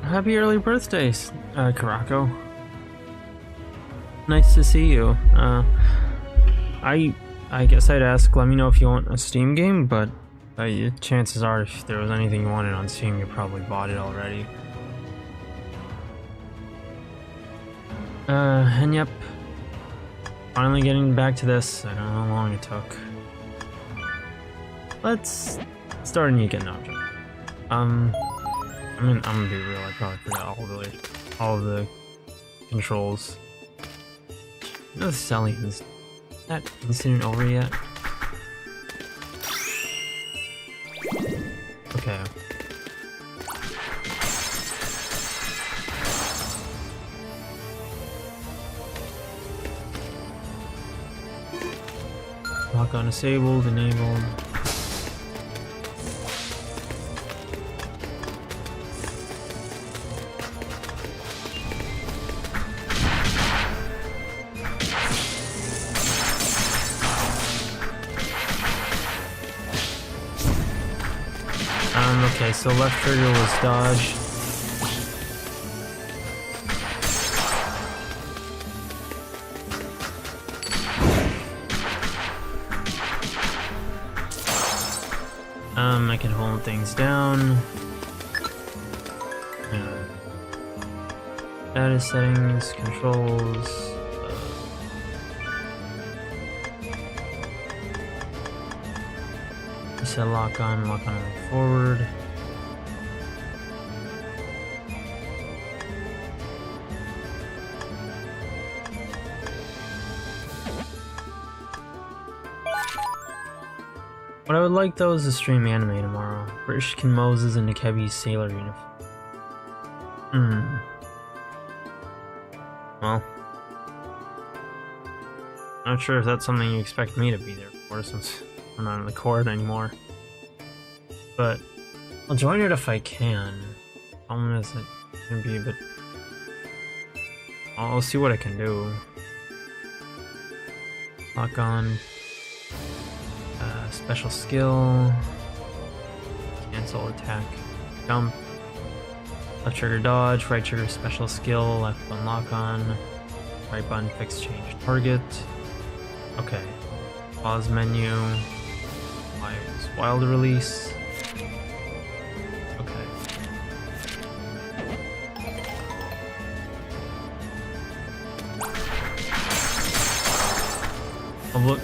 Happy early birthday, Karako. Nice to see you. I guess I'd ask, let me know if you want a Steam game, but chances are if there was anything you wanted on Steam, you probably bought it already. And yep. Finally getting back to this. I don't know how long it took. Let's start a new game now. I'm gonna be real, I probably forgot all the controls. You know, Cellien, is that incident over yet? Okay. Lock on disabled, enabled. Okay, so left trigger was dodge. I can hold things down. Data settings, controls. Set lock on forward. What I would like though is to stream anime tomorrow. British Moses and Nikebi's sailor uniform. Well, not sure if that's something you expect me to be there for since I'm not in the court anymore. But I'll join it if I can. Problem is it can be a bit. I'll see what I can do. Lock on. Special skill. Cancel attack. Jump. Left trigger dodge. Right trigger special skill. Left button lock on. Right button fix change target. Okay. Pause menu. Wild release. Okay.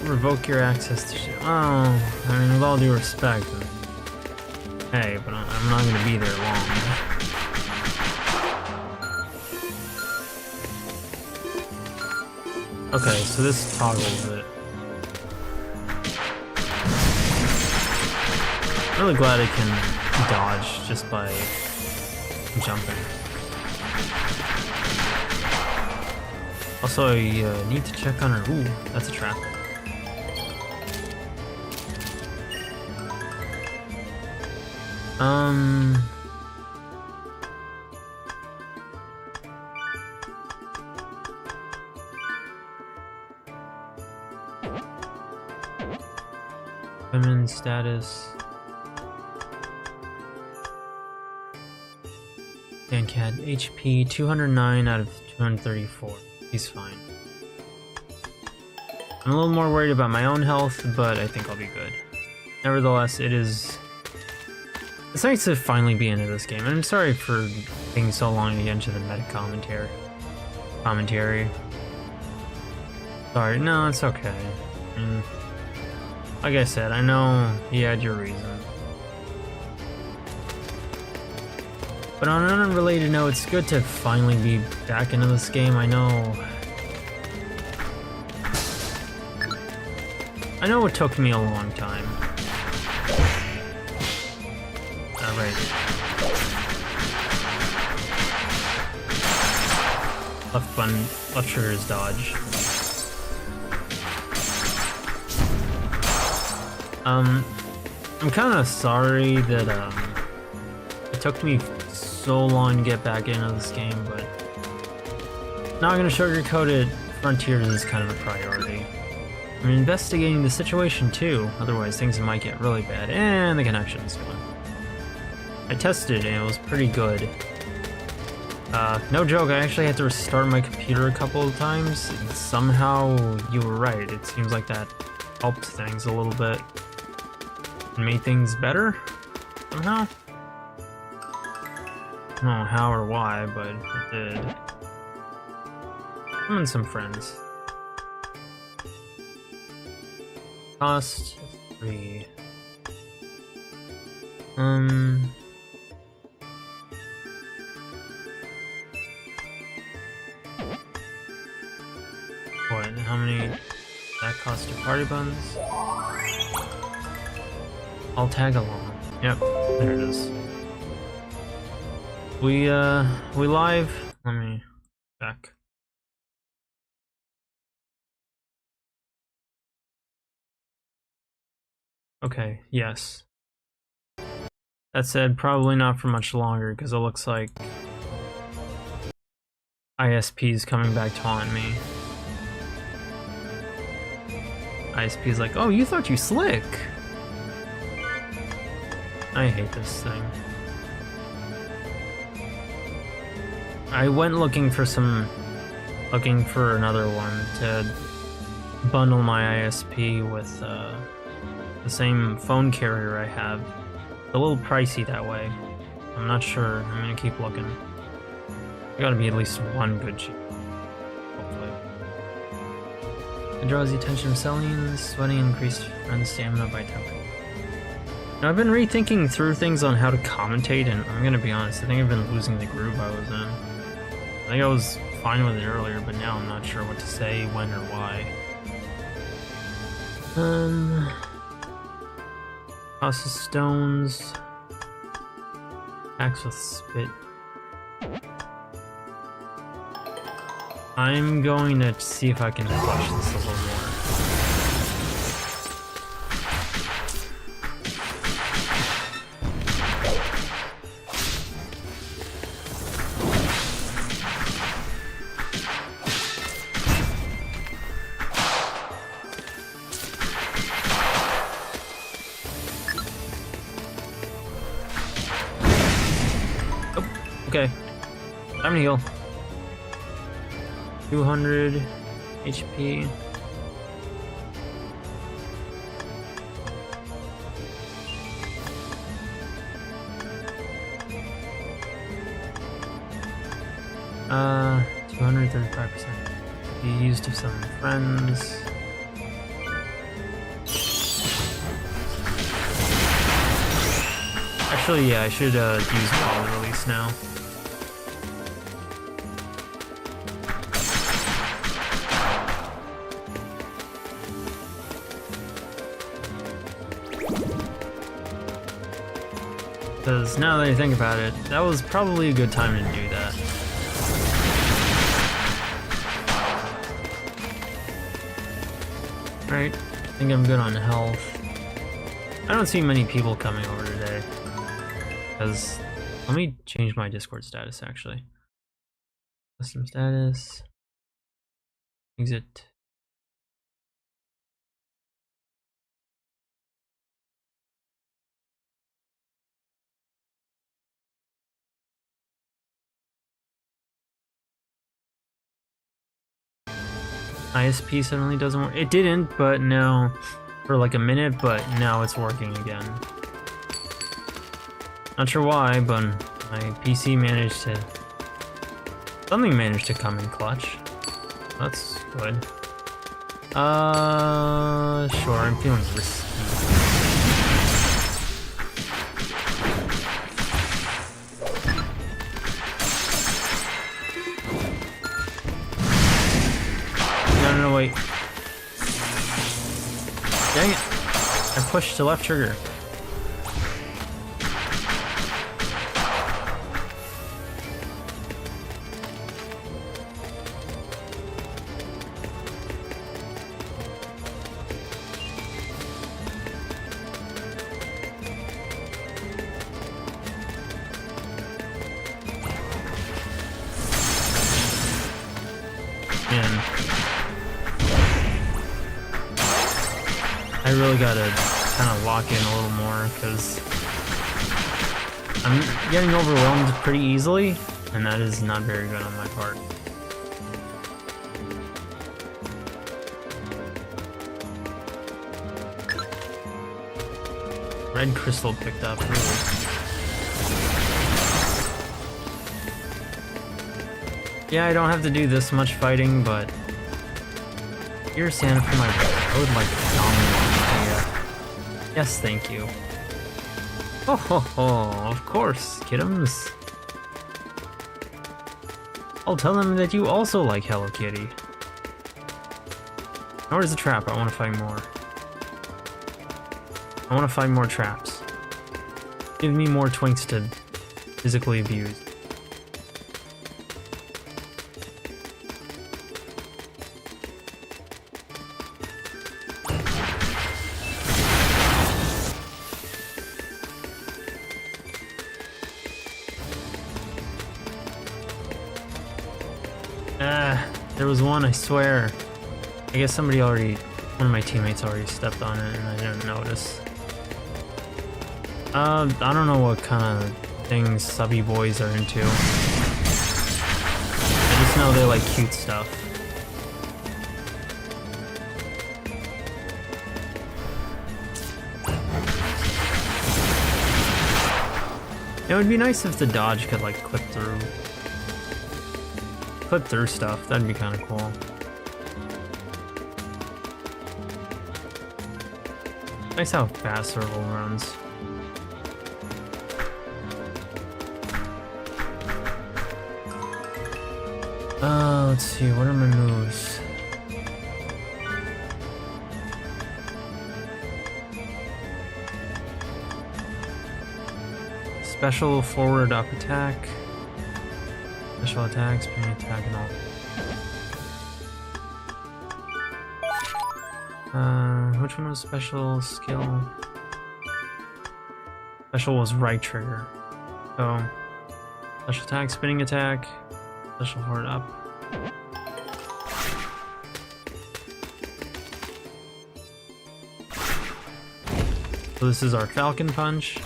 Revoke your access to shit. Oh, I mean, with all due respect. Hey, but I'm not gonna be there long. Okay, so this toggles it. I'm really glad I can dodge just by jumping. Also, I need to check on her. Ooh, that's a trap. Women's status. Dan Cat HP 209 out of 234. He's fine. I'm a little more worried about my own health, but I think I'll be good. Nevertheless, it's nice to finally be into this game, and I'm sorry for taking so long to get into the meta commentary. Sorry, no, it's okay. I mean, like I said, I know you had your reason. But on an unrelated note, it's good to finally be back into this game. I know it took me a long time. Alright. Left button, left trigger is dodge. I'm kind of sorry that it took me so long to get back into this game, but not gonna sugarcoat it. Frontiers is kind of a priority. I'm investigating the situation too, otherwise things might get really bad. And the connection's gone. I tested it and it was pretty good. No joke, I actually had to restart my computer a couple of times, and somehow you were right. It seems like that helped things a little bit. And made things better? Somehow? I don't know how or why, but it did. Summon some friends. Cost 3. What? How many? That cost 2 party buns? I'll tag along. Yep, there it is. We live? Let me check. Okay, yes. That said, probably not for much longer, because it looks like ISP's coming back to haunt me. ISP's like, oh, you thought you slick! I hate this thing. I went looking for another one to bundle my ISP with the same phone carrier I have. It's a little pricey that way. I'm not sure. I'm gonna keep looking. There gotta be at least one good cheap. Hopefully. It draws the attention of Cellien, sweating increased friend stamina by 10%. Now, I've been rethinking through things on how to commentate, and I'm gonna be honest, I think I've been losing the groove I was in. I think I was fine with it earlier, but now I'm not sure what to say, when, or why. Toss of stones. Axe with spit. I'm going to see if I can flush this a little more. Okay, time to heal. 200 HP. Uh, 235%. Be used to summon friends. Actually, yeah, I should use power release now. Because now that I think about it, that was probably a good time to do that. Right, I think I'm good on health. I don't see many people coming over today. Because, let me change my Discord status actually. Custom status. Exit. ISP suddenly doesn't work. It didn't, but now, for like a minute, but now it's working again. Not sure why, but my PC managed to... Something managed to come in clutch. That's good. Sure, I'm feeling risky. No, wait. Dang it. I pushed the left trigger. Man. I really gotta kind of lock in a little more because I'm getting overwhelmed pretty easily. And that is not very good on my part. Red crystal picked up, really. Yeah, I don't have to do this much fighting, but you're standing for my brother. I would like to dominate you. Yes, thank you. Ho ho ho, of course, kidums. I'll tell them that you also like Hello Kitty. Where's the trap? I want to fight more. I want to find more traps. Give me more twinks to physically abuse. There was one, I swear. I guess one of my teammates already stepped on it and I didn't notice. I don't know what kind of things subby boys are into. I just know they like cute stuff. It would be nice if the dodge could like clip through stuff. That'd be kind of cool. Nice how fast Circle runs. Let's see, what are my moves? Special forward up attack. Special attack, spin attack, and all. Which one was special skill? Special was right trigger. So, special attack, spinning attack, special forward up. So this is our Falcon Punch.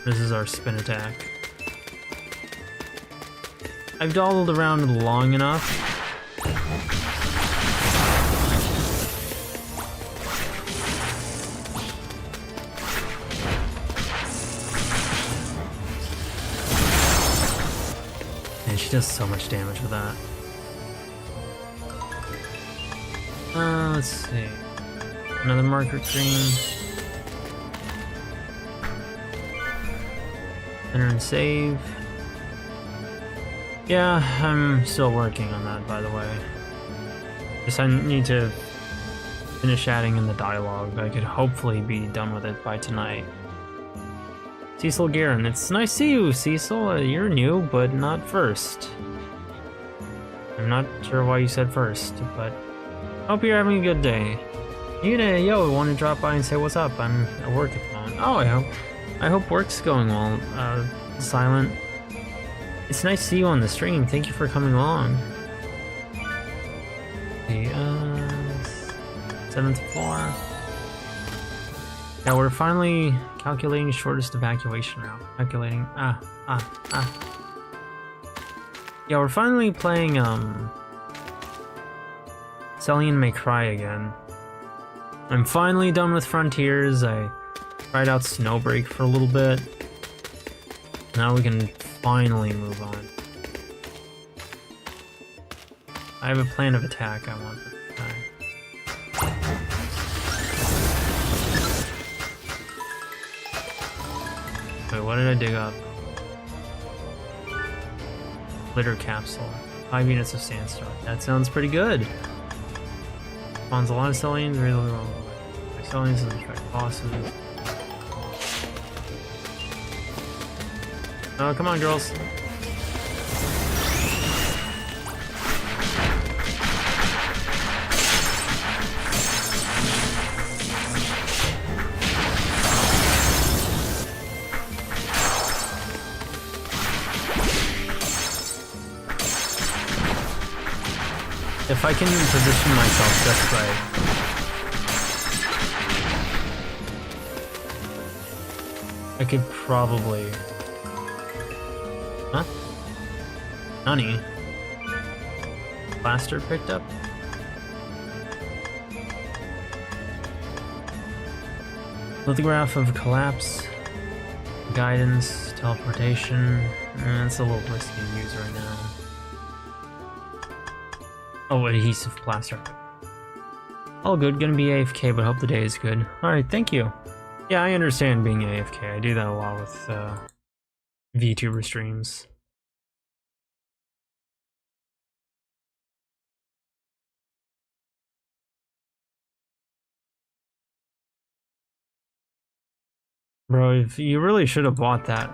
This is our spin attack. I've dawdled around long enough. And she does so much damage with that. Let's see. Another marker cream. Enter and save. Yeah, I'm still working on that, by the way. Just I need to finish adding in the dialogue. I could hopefully be done with it by tonight. Cecil Guerin, it's nice to see you, Cecil. You're new, but not first. I'm not sure why you said first, but hope you're having a good day. Yu-nee, yo, want to drop by and say what's up? I'm at work at the moment. Oh, I hope work's going well. Silent. It's nice to see you on the stream. Thank you for coming along. Okay, 7th floor. Yeah, we're finally calculating shortest evacuation route. Calculating. Yeah, we're finally playing Cellien May Cry again. I'm finally done with Frontiers. I tried out Snowbreak for a little bit. Now we can finally move on. I have a plan of attack I want this time. Wait, what did I dig up? Litter capsule. 5 units of sandstone. That sounds pretty good. Spawns a lot of Celliens, really low. Celliens to attract bosses. Oh, come on, girls. If I can position myself just right, I could probably Huh? Nani? Blaster picked up? Lithograph of collapse. Guidance, teleportation. It's a little risky to use right now. Oh, adhesive plaster. All good, gonna be AFK, but hope the day is good. Alright, thank you. Yeah, I understand being AFK. I do that a lot with VTuber streams. Bro, if you really should have bought that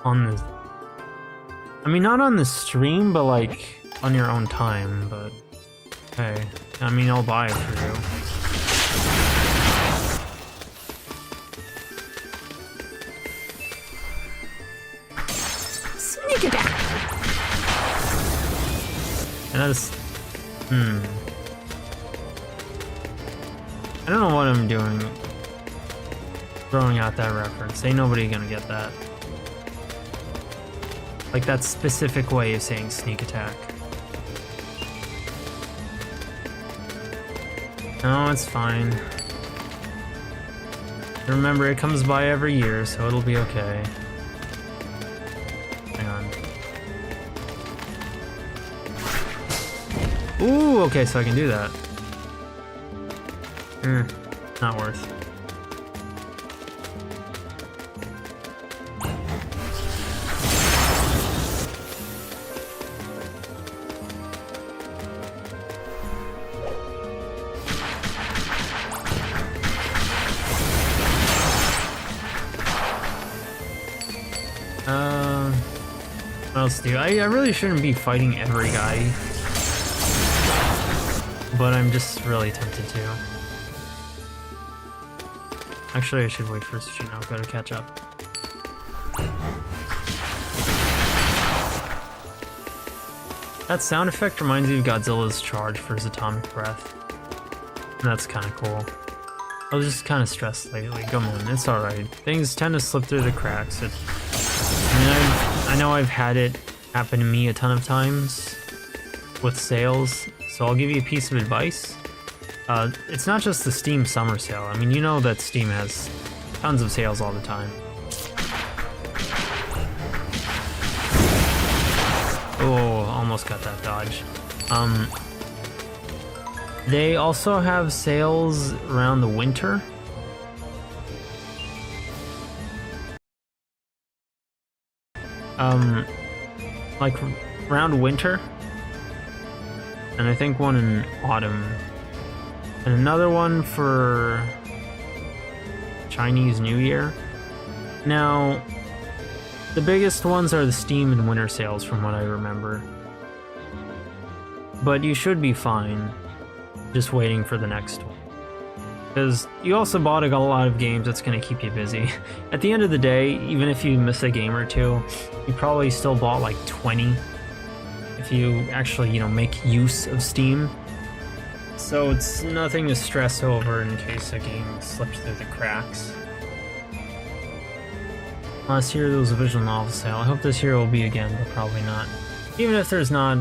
on the... I mean, not on the stream, but like on your own time, but... Hey, I mean, I'll buy it for you. Sneak attack! And that's... I don't know what I'm doing. Throwing out that reference. Ain't nobody gonna get that. Like that specific way of saying sneak attack. No, it's fine. Remember, it comes by every year, so it'll be okay. Hang on. Ooh, okay, so I can do that. Not worth. What else do I really shouldn't be fighting every guy, but I'm just really tempted to. Actually, I should wait for Tsuchinoko to catch up. That sound effect reminds me of Godzilla's charge for his atomic breath. And that's kind of cool. I was just kind of stressed lately. Come on, it's alright. Things tend to slip through the cracks. I know I've had it happen to me a ton of times with sales, so I'll give you a piece of advice. It's not just the Steam summer sale. I mean, you know that Steam has tons of sales all the time. Oh, almost got that dodge. They also have sales around the winter. Like around winter, and I think one in autumn, and another one for Chinese New Year. Now, the biggest ones are the Steam and winter sales from what I remember, but you should be fine just waiting for the next one, because you also bought a lot of games that's going to keep you busy. At the end of the day, even if you miss a game or two, you probably still bought like 20 if you actually, you know, make use of Steam. So it's nothing to stress over in case a game slips through the cracks. Last year there was a visual novel sale. I hope this year will be again, but probably not. Even if there's not,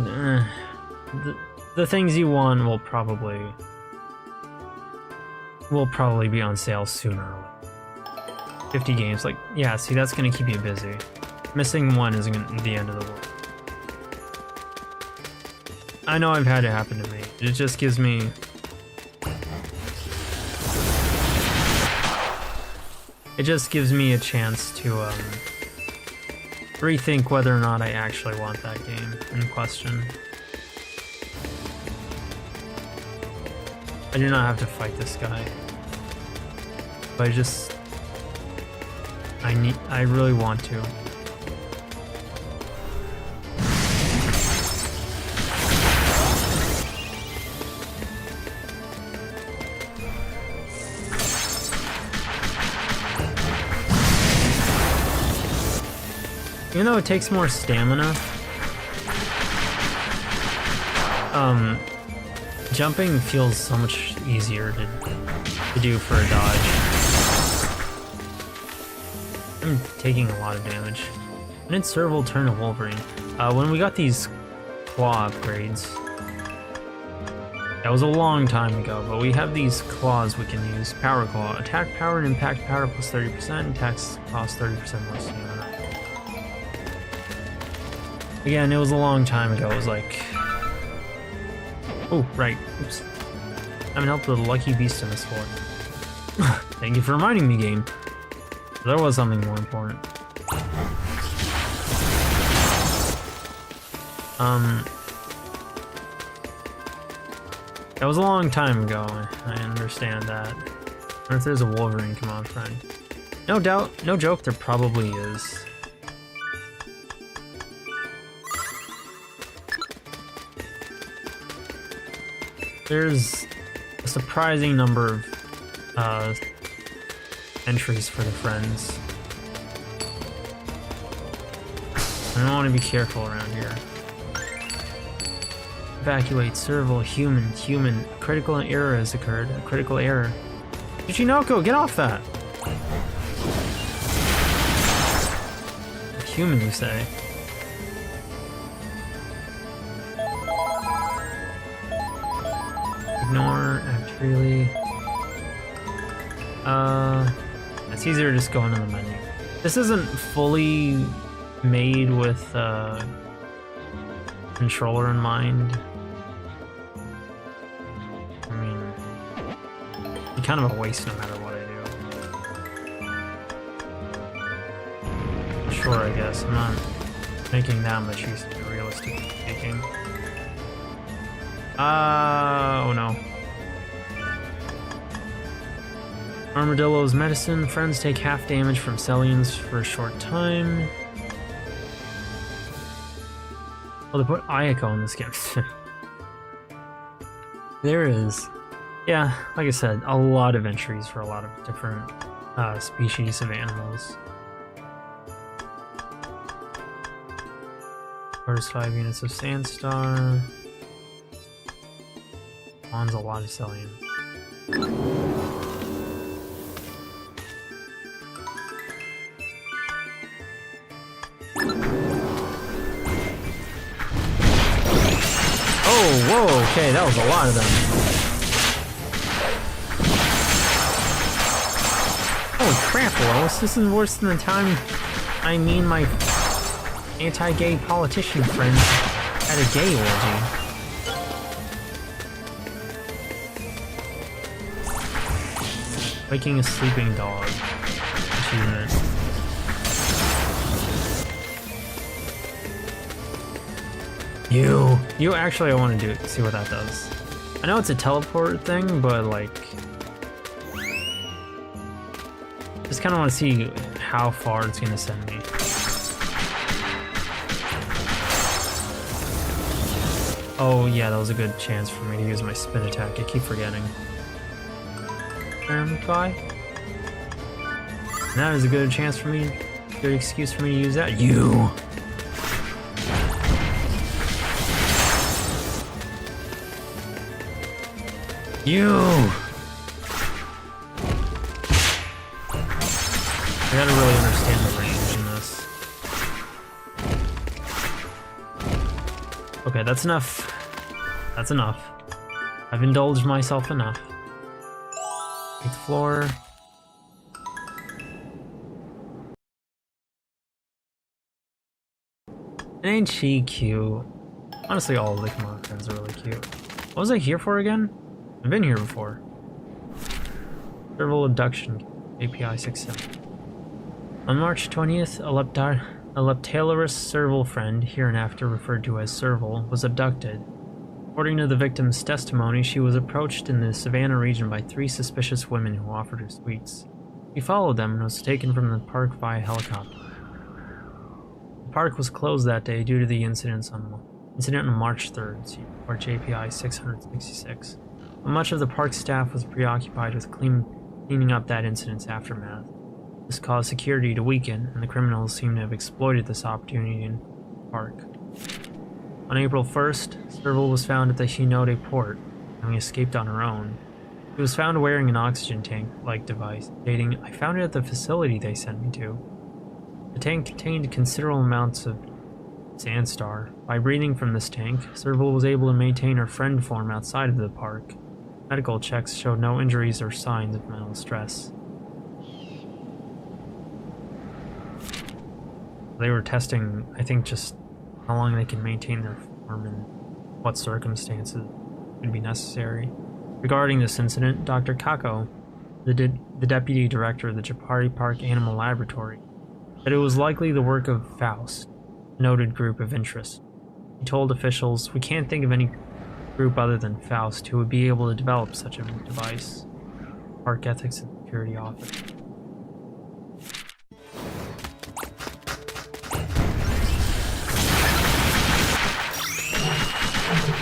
the things you want will probably be on sale sooner or later. 50 games, like, yeah, see, that's gonna keep you busy. Missing one isn't the end of the world. I know I've had it happen to me. It just gives me... It just gives me a chance to rethink whether or not I actually want that game in question. I do not have to fight this guy, but I really want to. Even though it takes more stamina, jumping feels so much easier to do for a dodge. I'm taking a lot of damage. When did Serval turn to Wolverine? When we got these claw upgrades. That was a long time ago, but we have these claws we can use. Power Claw. Attack power and impact power plus 30%. Attacks cost 30% more stamina. Again, it was a long time ago. It was like... Oh, right. Oops. I haven't helped the lucky beast in this fort. Thank you for reminding me, game. There was something more important. That was a long time ago. I understand that. I wonder if there's a Wolverine Kemono Friend. No doubt, no joke, there probably is. There's a surprising number of entries for the friends. I want to be careful around here. Evacuate, Serval, human. A critical error has occurred. A critical error. Tsuchinoko, get off that! Human, you say? Ignore, act freely. It's easier to just go into the menu. This isn't fully made with controller in mind. I mean, it's kind of a waste no matter what I do. Sure, I guess. I'm not making that much use of it, realistically speaking. Oh no. Armadillo's medicine. Friends take half damage from Celliens for a short time. Oh, they put Ayako in this game. There is. Yeah, like I said, a lot of entries for a lot of different species of animals. Orders 5 units of Sandstar. Spawns a lot of Cellien. Oh, whoa, okay, that was a lot of them. Holy crap, Lois, this is worse than the time I mean my anti-gay politician friend had a gay orgy. Waking a sleeping dog. Achievement. You actually, I want to see what that does. I know it's a teleport thing, but like, just kind of want to see how far it's gonna send me. Oh yeah, that was a good chance for me to use my spin attack. I keep forgetting. Cry. That is a good chance for me, good excuse for me to use that. You. I gotta really understand the range in this. Okay, that's enough. That's enough. I've indulged myself enough. Take the floor. And ain't she cute? Honestly, all of the Kemono Friends are really cute. What was I here for again? I've been here before. Serval abduction, API 67. On March 20th, a Leptalorus Serval friend, hereinafter referred to as Serval, was abducted. According to the victim's testimony, she was approached in the Savannah region by 3 suspicious women who offered her sweets. She followed them and was taken from the park via helicopter. The park was closed that day due to the incident on March 3rd, March API 666. Much of the park staff was preoccupied with cleaning up that incident's aftermath. This caused security to weaken, and the criminals seem to have exploited this opportunity in the park. On April 1st, Serval was found at the Yu-nee port, having escaped on her own. She was found wearing an oxygen tank-like device, stating, "I found it at the facility they sent me to." The tank contained considerable amounts of Sandstar. By breathing from this tank, Serval was able to maintain her friend form outside of the park. Medical checks showed no injuries or signs of mental stress. They were testing, I think, just how long they can maintain their form and what circumstances would be necessary. Regarding this incident, Dr. Kako, the deputy director of the Japari Park Animal Laboratory, said it was likely the work of Faust, a noted group of interest. He told officials, "We can't think of any group other than Faust who would be able to develop such a device." Park Ethics and Security Office.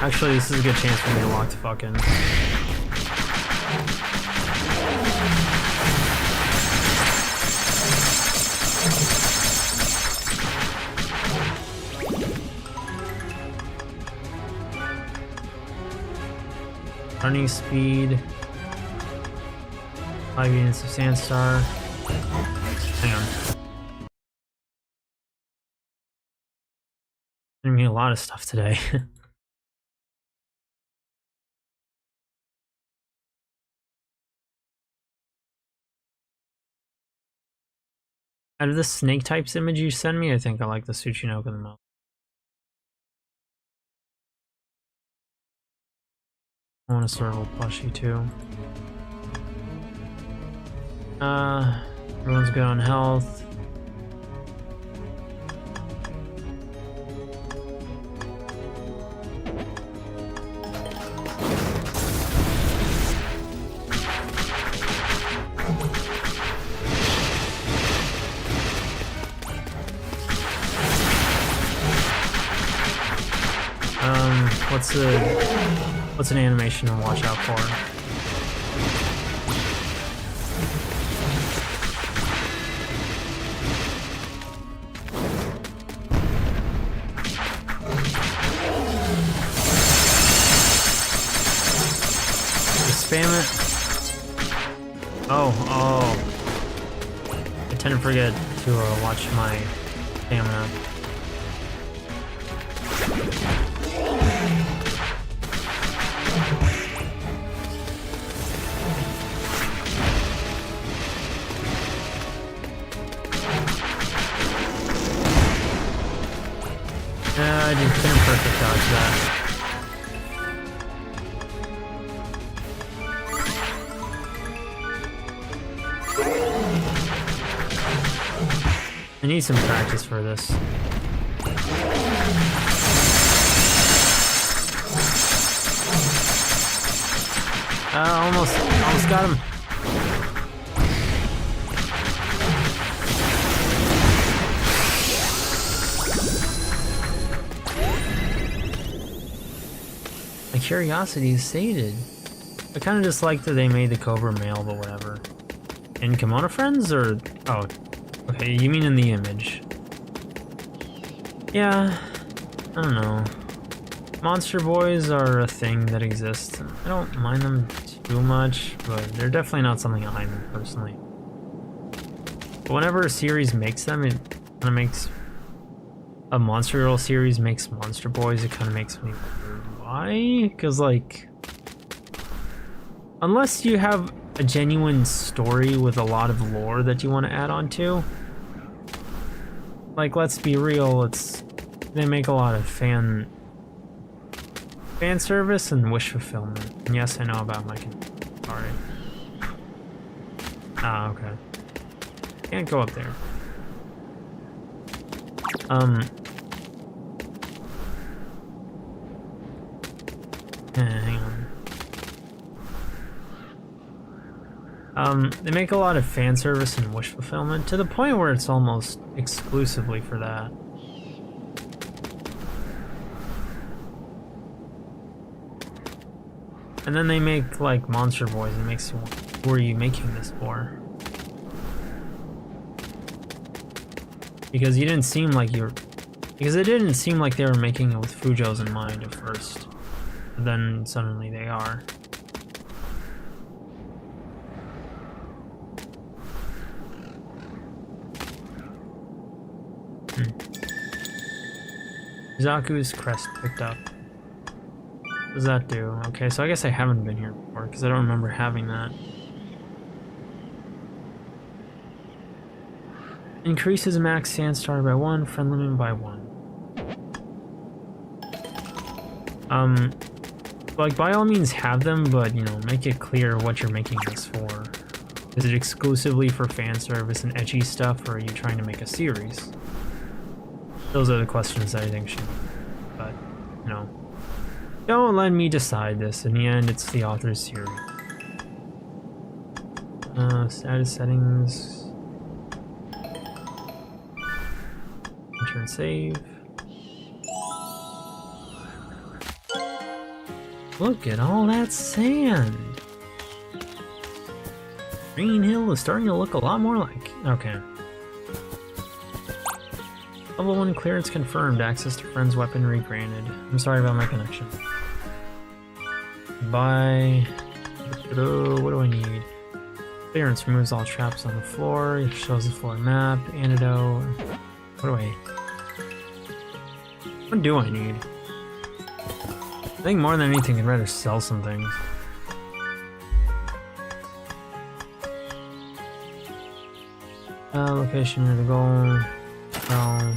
Actually, this is a good chance for me to lock the fuck in. Running speed. 5 units of Sandstar. Hang on. Giving me a lot of stuff today. Out of the snake types image you send me, I think I like the Tsuchinoko the most. I want a Serval plushie too. Everyone's good on health. What's an animation to watch out for? Spam it. Oh. I tend to forget to watch my stamina. I didn't perfect dodge that. I need some practice for this. Almost got him. My curiosity is sated. I kind of just like that they made the Cobra male, but whatever. In Kemono Friends, or oh, okay, you mean in the image? Yeah, I don't know. Monster boys are a thing that exists. I don't mind them too much, but they're definitely not something I'm personally. But whenever a series makes them, it kind of makes a Monster Girl series makes monster boys. It kind of makes me wonder why, because like, unless you have a genuine story with a lot of lore that you want to add on to, like, let's be real, they make a lot of fan service and wish fulfillment. And yes, I know about my sorry. Ah, okay. Can't go up there. Hang on. They make a lot of fan service and wish fulfillment to the point where it's almost exclusively for that. And then they make like monster boys. It makes you wonder, who are you making this for? Because you didn't seem like you were, because it didn't seem like they were making it with Fujos in mind at first. But then suddenly they are. Zaku's crest picked up. What does that do? Okay, so I guess I haven't been here before because I don't remember having that. Increases max sand star by 1, friend limit by 1. Like, by all means have them, but, you know, make it clear what you're making this for. Is it exclusively for fan service and edgy stuff, or are you trying to make a series? Those are the questions that I think should, but, you know. Don't let me decide this. In the end, it's the author's series. Status settings. Enter and save. Look at all that sand. Green Hill is starting to look a lot more like... Okay. Level 1 clearance confirmed. Access to friends' weaponry granted. I'm sorry about my connection. Bye. What do I need? Clearance removes all traps on the floor. It shows the floor map. Antidote. What do I need? I think more than anything, I'd rather sell some things. Location near the goal. I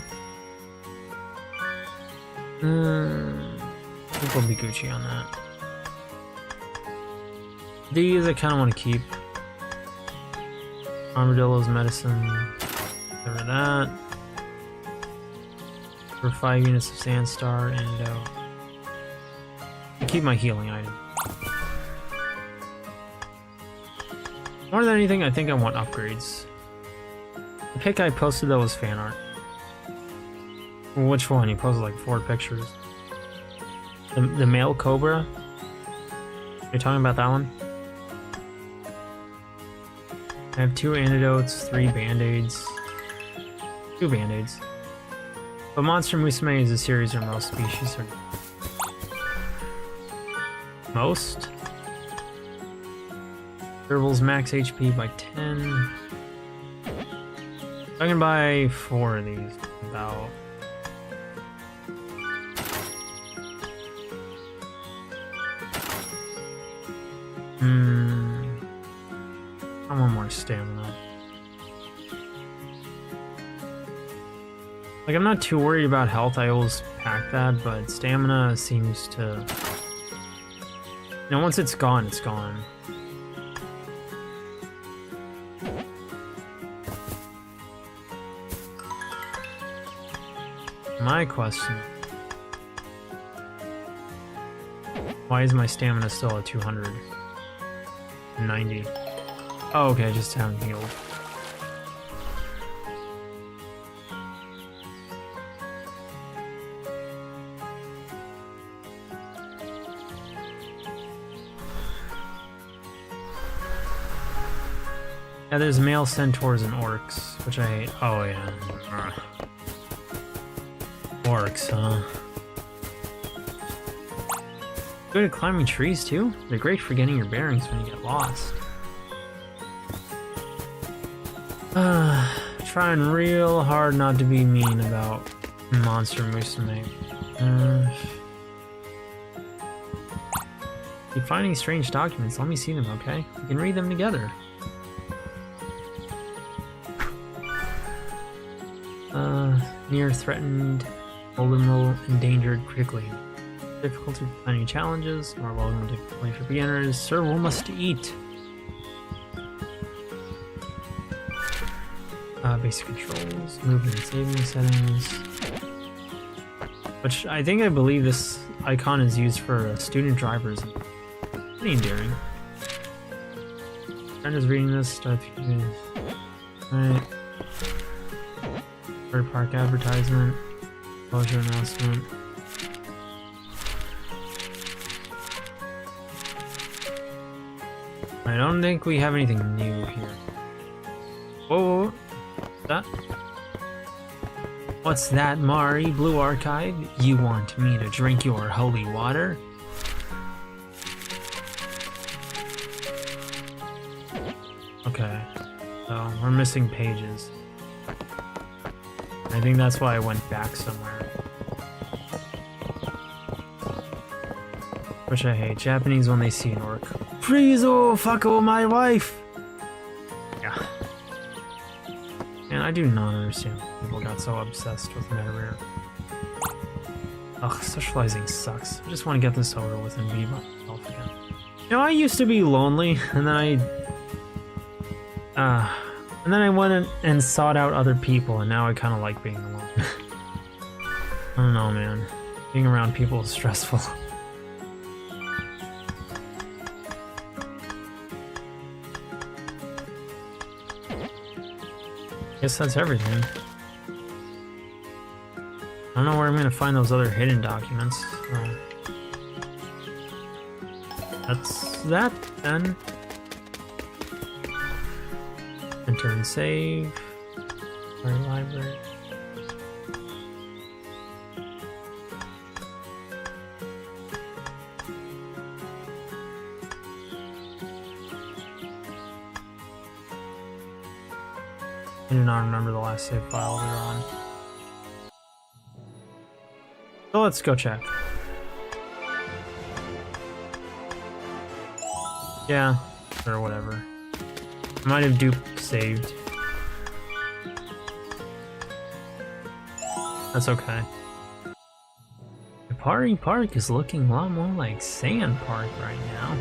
think we'll be Gucci on that. These I kind of want to keep. Armadillo's medicine. Get rid of that. For 5 units of sand star antidote. Keep my healing item. More than anything, I think I want upgrades. The pic I posted though was fan art. Which one? He posted like 4 pictures. The male cobra? You're talking about that one? I have 2 antidotes, 3 band-aids. 2 band-aids. But Monster Musume is a series where most species are... Most? Dribbles max HP by 10. I can buy 4 of these. About... I want more stamina. Like, I'm not too worried about health, I always pack that, but stamina seems to... You know, once it's gone, it's gone. My question... Why is my stamina still at 290? Oh, okay, I just haven't healed. Yeah, there's male centaurs and orcs, which I hate. Oh, yeah. Orcs, huh? Good at climbing trees, too? They're great for getting your bearings when you get lost. Trying real hard not to be mean about Monster Musume. Keep finding strange documents. Let me see them, okay? We can read them together. Near threatened, vulnerable, endangered, critically. Difficulty for planning challenges, more welcome difficulty for beginners. Serval must eat. Basic controls, movement and saving settings. Which I believe this icon is used for student drivers. Pretty endearing. Friend is reading this stuff. Right. Bird Park advertisement. Closure announcement. I don't think we have anything new here. Whoa. That? What's that, Mari? Blue Archive? You want me to drink your holy water? Okay. So, we're missing pages. I think that's why I went back somewhere. Which I hate. Japanese when they see an orc. Frizo, fuck oh my wife! Yeah. And I do not understand why people got so obsessed with meta-rare. Ugh, socializing sucks. I just want to get this over with and be myself again. You know, I used to be lonely, and then I went and sought out other people, and now I kind of like being alone. I don't know, man. Being around people is stressful. Guess that's everything. I don't know where I'm gonna find those other hidden documents. So that's that then. Enter and save. Our library. I do not remember the last save file they're on. So let's go check. Yeah, or whatever. I might have dupe saved. That's okay. Party Park is looking a lot more like Sand Park right now.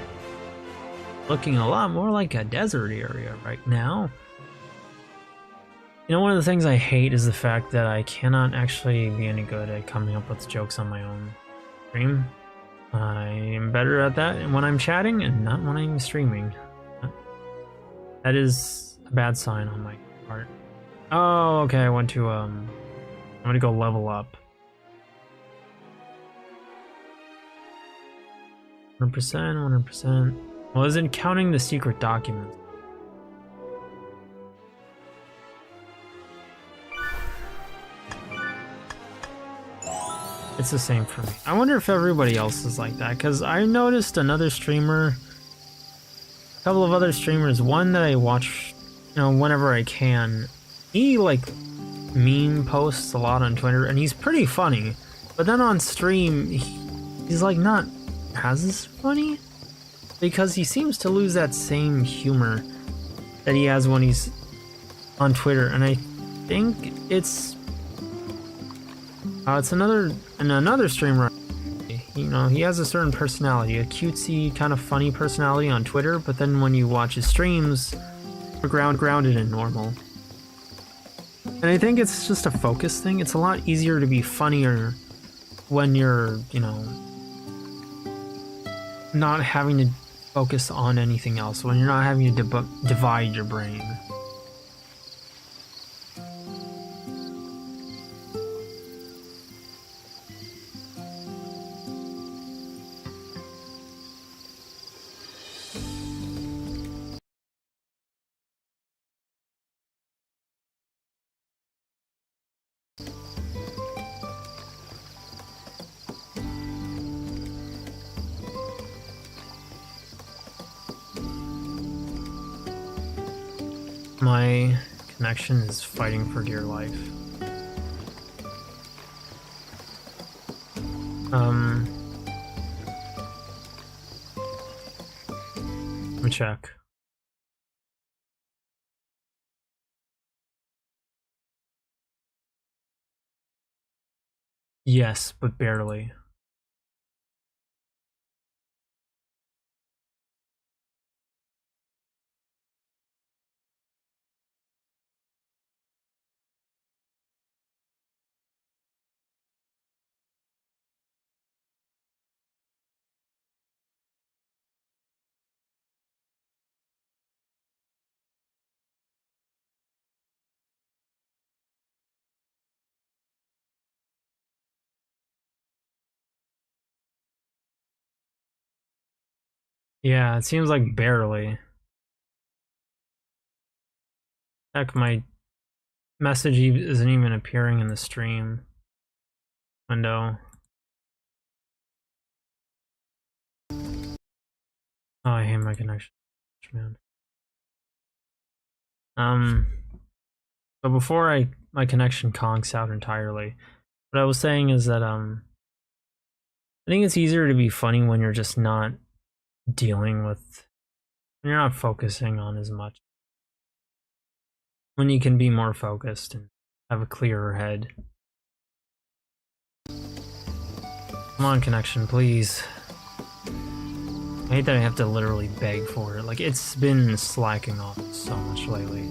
Looking a lot more like a desert area right now. You know, one of the things I hate is the fact that I cannot actually be any good at coming up with jokes on my own stream. I am better at that when I'm chatting and not when I'm streaming. That is a bad sign on my part. Oh, okay, I went to, I'm gonna go level up. 100%, 100%. Well, isn't counting the secret documents. It's the same for me. I wonder if everybody else is like that, because I noticed another streamer, a couple of other streamers, one that I watch, you know, whenever I can, he like meme posts a lot on Twitter, and he's pretty funny, but then on stream, he's like not as funny, because he seems to lose that same humor that he has when he's on Twitter, and I think it's another streamer. You know, he has a certain personality, a cutesy, kind of funny personality on Twitter, but then when you watch his streams, we're grounded and normal. And I think it's just a focus thing. It's a lot easier to be funnier when you're, you know, not having to focus on anything else, when you're not having to divide your brain. My connection is fighting for dear life. Let me check. Yes, but barely. Yeah, it seems like barely. Heck, my message isn't even appearing in the stream window. Oh, I hate my connection, man. So before I my connection conks out entirely. What I was saying is that I think it's easier to be funny when you're just not dealing with, when you're not focusing on as much. When you can be more focused and have a clearer head. Come on, connection, please. I hate that I have to literally beg for it. Like, it's been slacking off so much lately.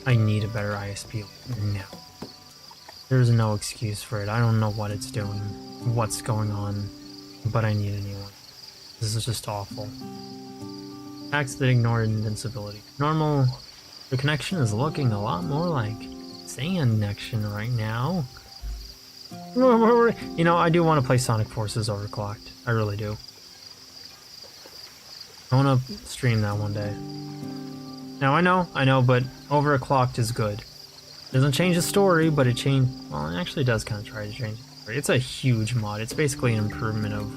I need a better ISP now. There's no excuse for it. I don't know what it's doing, what's going on, but I need a new one. This is just awful. Attacks that ignore invincibility. Normal. The connection is looking a lot more like sand connection right now. You know, I do want to play Sonic Forces Overclocked. I really do. I want to stream that one day. Now I know, but Overclocked is good. Doesn't change the story, but it well, it actually does kind of try to change the story. It's a huge mod. It's basically an improvement of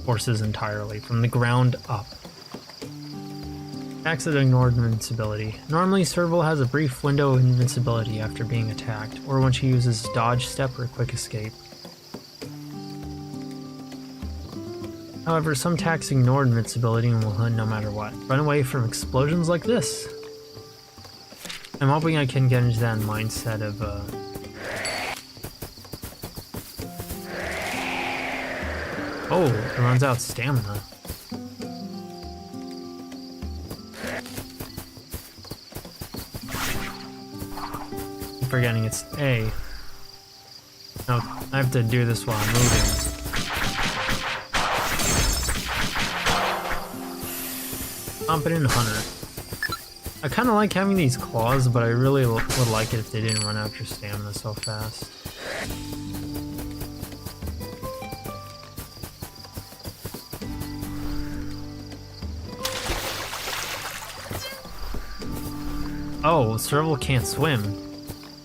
Forces entirely, from the ground up. Attacks that ignore invincibility. Normally, Serval has a brief window of invincibility after being attacked, or when she uses dodge, step, or quick escape. However, some attacks ignore invincibility and will hunt no matter what. Run away from explosions like this. I'm hoping I can get into that mindset of, oh, it runs out stamina. I'm forgetting it's A. No, I have to do this while I'm moving. Competent Hunter. I kind of like having these claws, but I really would like it if they didn't run out your stamina so fast. Oh, Serval can't swim.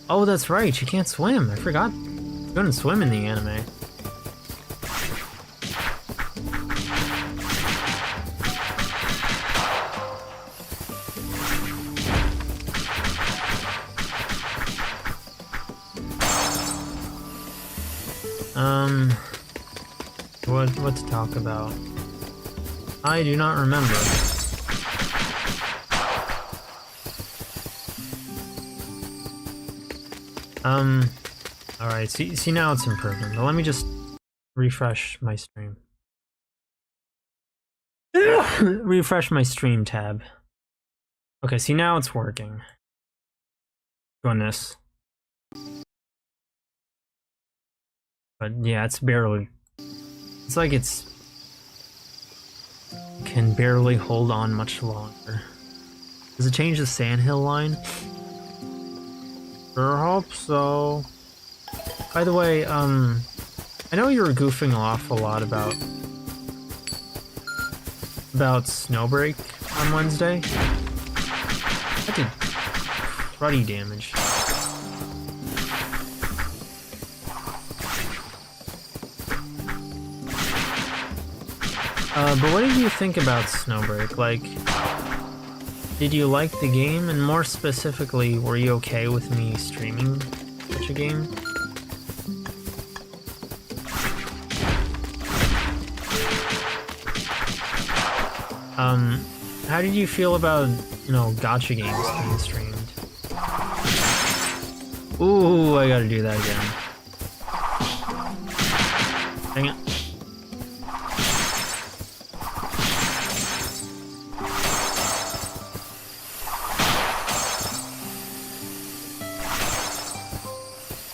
Oh, that's right, she can't swim. I forgot. She couldn't swim in the anime. What to talk about? I do not remember. Alright, see now it's improving, but let me just refresh my stream. Refresh my stream tab. Okay, see now it's working. Goodness. But yeah, it's barely... It's like it's... can barely hold on much longer. Does it change the sandhill line? Sure hope so. By the way, I know you were goofing off a lot about Snowbreak on Wednesday. That did cruddy damage. But what did you think about Snowbreak? Like, did you like the game? And more specifically, were you okay with me streaming such a game? How did you feel about, you know, gacha games being streamed? Ooh, I gotta do that again. Dang it.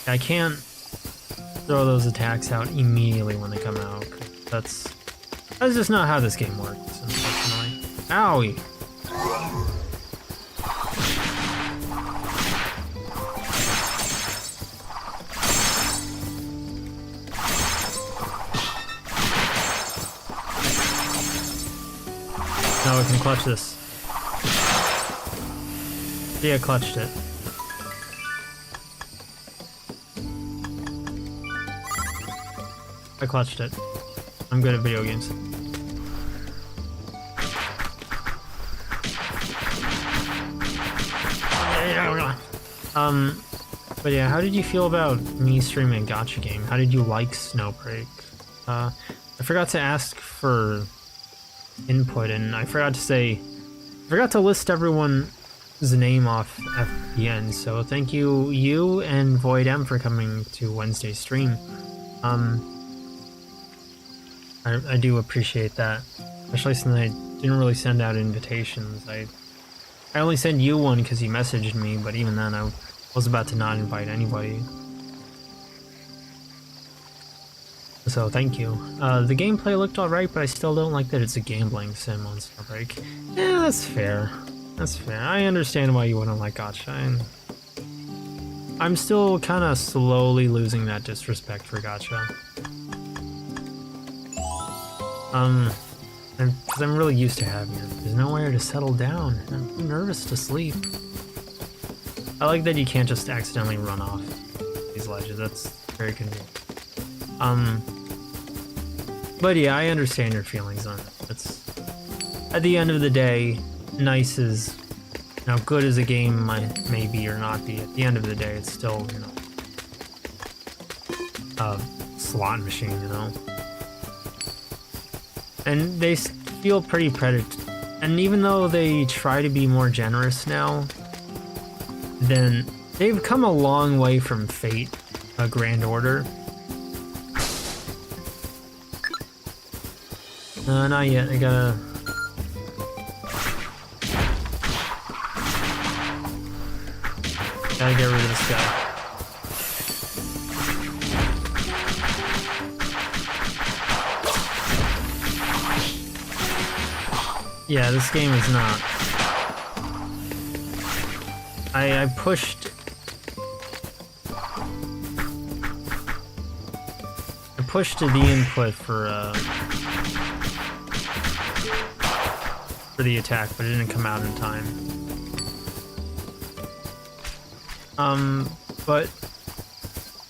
I can't throw those attacks out immediately when they come out. That's just not how this game works, unfortunately. Owie! No, I can clutch this. Yeah, I clutched it. I clutched it. I'm good at video games. But yeah, how did you feel about me streaming a gacha game? How did you like Snowbreak? I forgot to ask for input, and I forgot to list everyone's name off at the end. So thank you and Void M for coming to Wednesday's stream. I do appreciate that, especially since I didn't really send out invitations. I only sent you one because you messaged me, but even then I was about to not invite anybody. So thank you. The gameplay looked alright, but I still don't like that it's a gambling sim on Snowbreak. Yeah, that's fair. That's fair. I understand why you wouldn't like gacha. I'm still kind of slowly losing that disrespect for gacha. Because I'm really used to having it. There's nowhere to settle down. I'm too nervous to sleep. I like that you can't just accidentally run off these ledges. That's very convenient. But yeah, I understand your feelings on it. It's, at the end of the day, nice is, you know, good as a game may be or not be. At the end of the day, it's still, you know, a slot machine, you know. And they feel pretty predatory. And even though they try to be more generous now, then they've come a long way from Fate, a Grand Order. Not yet. I gotta get rid of this guy. Yeah, this game is not. I pushed the input for the attack, but it didn't come out in time. But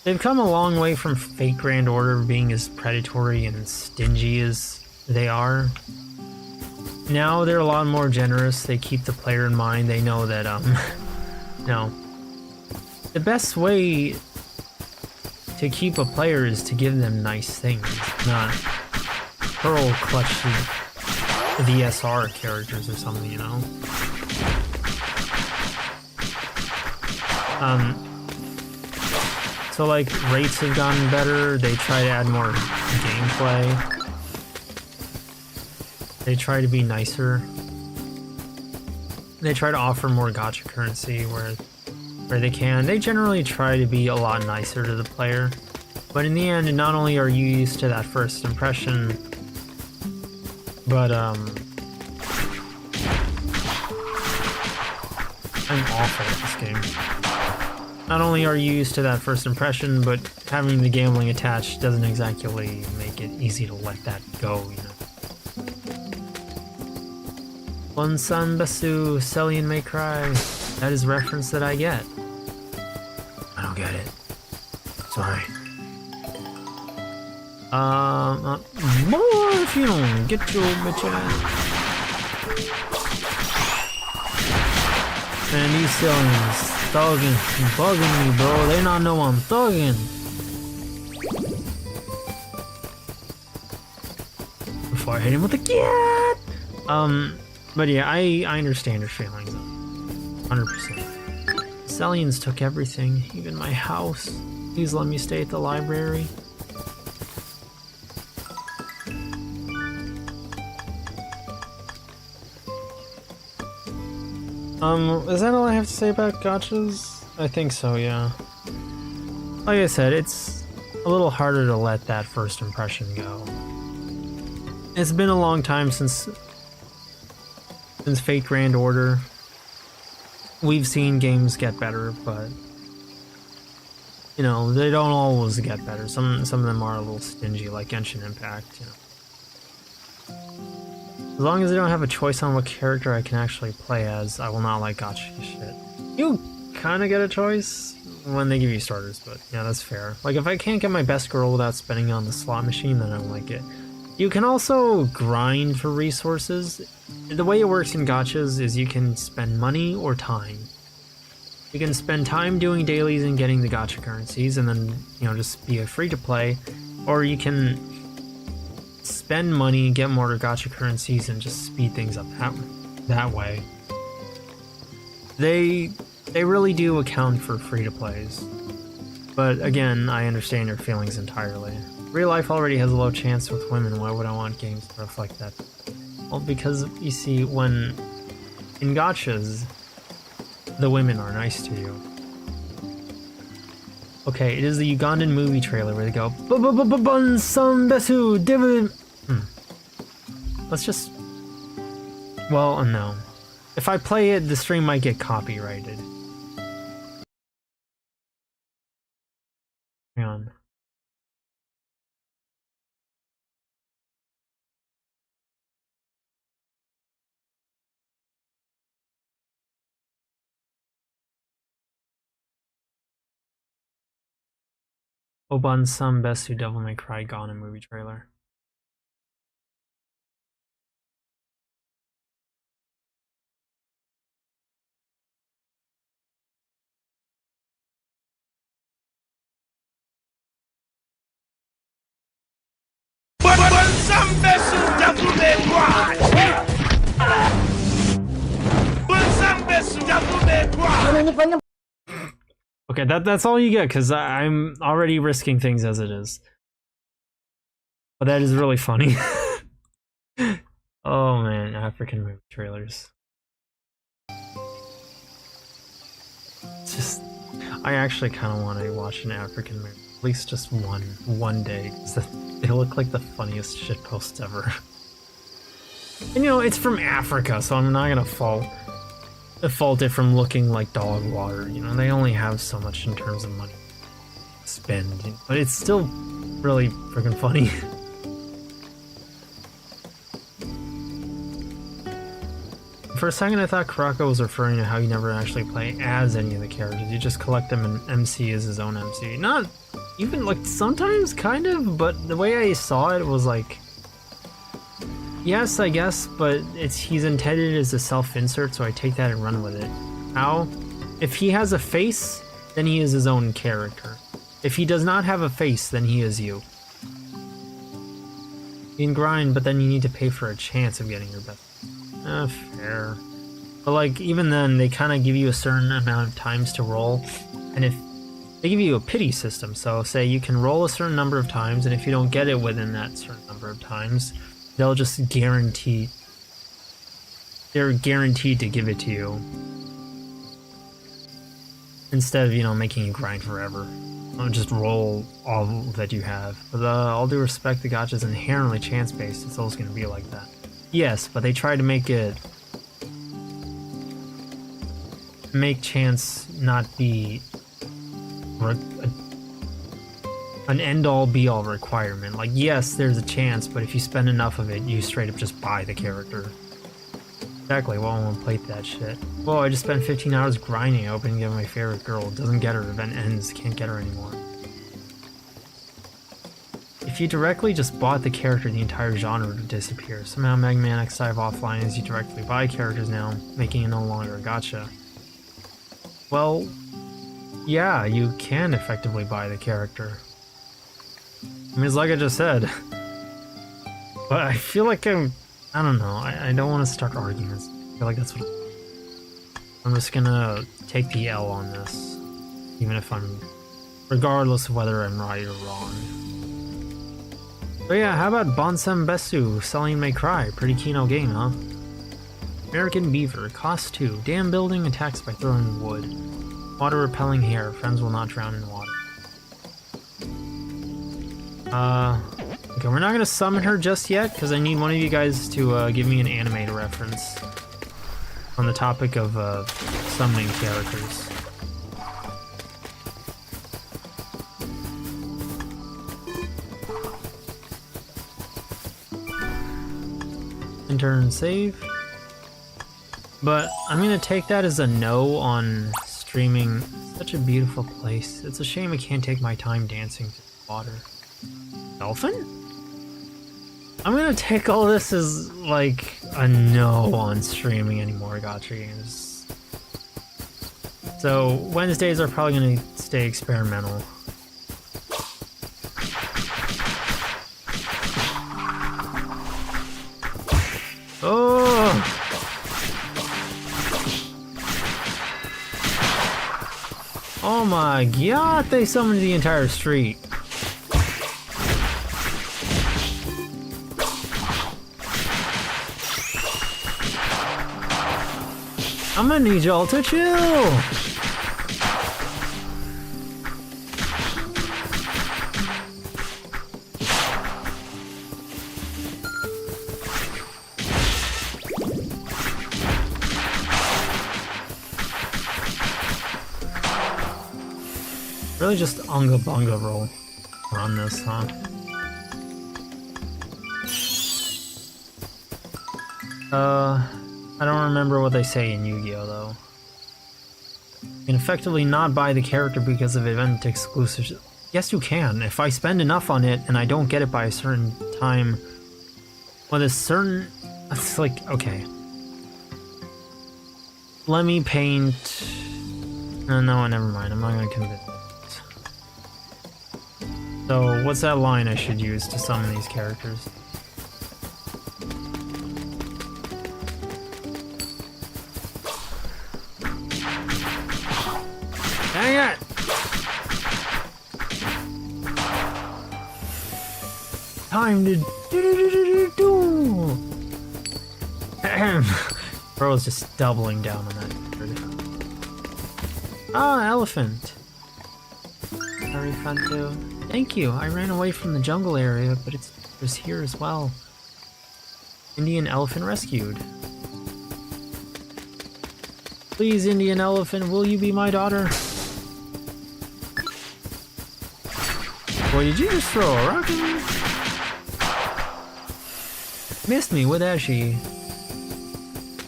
they've come a long way from Fate Grand Order being as predatory and stingy as they are. Now they're a lot more generous. They keep the player in mind. They know that, no. The best way to keep a player is to give them nice things, not pearl clutch the SR characters or something, you know? So like, rates have gotten better. They try to add more gameplay. They try to be nicer. They try to offer more gacha currency where they can. They generally try to be a lot nicer to the player. But in the end, not only are you used to that first impression, but I'm awful at this game. Not only are you used to that first impression, but having the gambling attached doesn't exactly make it easy to let that go, you know. Bonsan Basu, Cellien May Cry. That is reference that I get. I don't get it. Sorry. More if you don't get your bitch ass. Man, these Celliens thugging, bugging me, bro. They not know I'm thugging. Before I hit him with the cat. But yeah, I understand your feelings. 100%. Celliens took everything, even my house. Please let me stay at the library. Is that all I have to say about gachas? I think so, yeah. Like I said, it's a little harder to let that first impression go. It's been a long time since Fate Grand Order. We've seen games get better, but you know, they don't always get better. Some of them are a little stingy, like Genshin Impact, you know. As long as I don't have a choice on what character I can actually play as, I will not like gacha shit. You kind of get a choice when they give you starters, but yeah, that's fair. Like, if I can't get my best girl without spending on the slot machine, then I don't like it. You can also grind for resources. The way it works in gachas is you can spend money or time. You can spend time doing dailies and getting the gacha currencies and then, you know, just be a free-to-play. Or you can spend money and get more gacha currencies and just speed things up that way. They really do account for free-to-plays. But again, I understand your feelings entirely. Real life already has a low chance with women, why would I want games to reflect that? Well, because you see, when in gachas, the women are nice to you. Okay, it is the Ugandan movie trailer where they go Bunsambesu Dividend. Let's just. Well, no. If I play it, the stream might get copyrighted. Hang on. Obansambesu Devil May Cry Ghana movie trailer. Bunsambesu Devil May Cry! Bunsambesu Devil May Cry! Okay, that's all you get, because I'm already risking things as it is. But that is really funny. Oh man, African movie trailers. It's just, I actually kind of want to watch an African movie, at least just one day, because they look like the funniest shitposts ever. And you know, it's from Africa, so I'm not gonna fault it from looking like dog water. You know, they only have so much in terms of money to spend, but it's still really freaking funny. For a second I thought Kurako was referring to how you never actually play as any of the characters, you just collect them and MC is his own MC. Not even, like, sometimes kind of, but the way I saw it was like, yes, I guess, but he's intended as a self-insert, so I take that and run with it. How? If he has a face, then he is his own character. If he does not have a face, then he is you. You can grind, but then you need to pay for a chance of getting your best. Fair. But like, even then, they kind of give you a certain amount of times to roll, and if they give you a pity system, so say you can roll a certain number of times, and if you don't get it within that certain number of times, they'll just guarantee, they're guaranteed to give it to you. Instead of, you know, making you grind forever. Don't just roll all that you have. With all due respect, the gacha is inherently chance-based, it's always going to be like that. Yes, but they try to make chance not be an end-all be-all requirement. Like, yes, there's a chance, but if you spend enough of it, you straight up just buy the character. Exactly, well, I won't play that shit. Whoa, I just spent 15 hours grinding, hoping to get my favorite girl. Doesn't get her, event ends, can't get her anymore. If you directly just bought the character, the entire genre would disappear. Somehow Mega Man X5 offline is you directly buy characters now, making it no longer a gacha. Well, yeah, you can effectively buy the character. I mean, it's like I just said. But I feel like I don't know, I don't want to start arguments. I feel like that's what I'm just gonna take the L on this. Even if regardless of whether I'm right or wrong. But yeah, how about Bonsambesu, Cellien May Cry? Pretty Kino game, huh? American Beaver, cost 2. Dam building, attacks by throwing wood. Water repelling hair, friends will not drown in water. Okay, we're not gonna summon her just yet, because I need one of you guys to give me an anime reference on the topic of summoning characters. Enter and save. But I'm gonna take that as a no on streaming. Such a beautiful place. It's a shame I can't take my time dancing to the water. Dolphin? I'm gonna take all this as like a no on streaming anymore gacha games. So Wednesdays are probably going to stay experimental. Oh! Oh my god, they summoned the entire street. I'm gonna need y'all to chill. Really just unga bunga roll on this, huh? I don't remember what they say in Yu-Gi-Oh though. You can effectively not buy the character because of event exclusives. Yes, you can. If I spend enough on it and I don't get it by a certain time, with a certain... It's like, okay. Let me paint... No, never mind. I'm not gonna convince. So, what's that line I should use to summon these characters? Dang it! Time to do. Bro's just doubling down on that word. Ah, elephant. Very fun too. Thank you. I ran away from the jungle area, but it was here as well. Indian elephant rescued. Please, Indian elephant, will you be my daughter? Boy, did you just throw a rock at me? Missed me with that she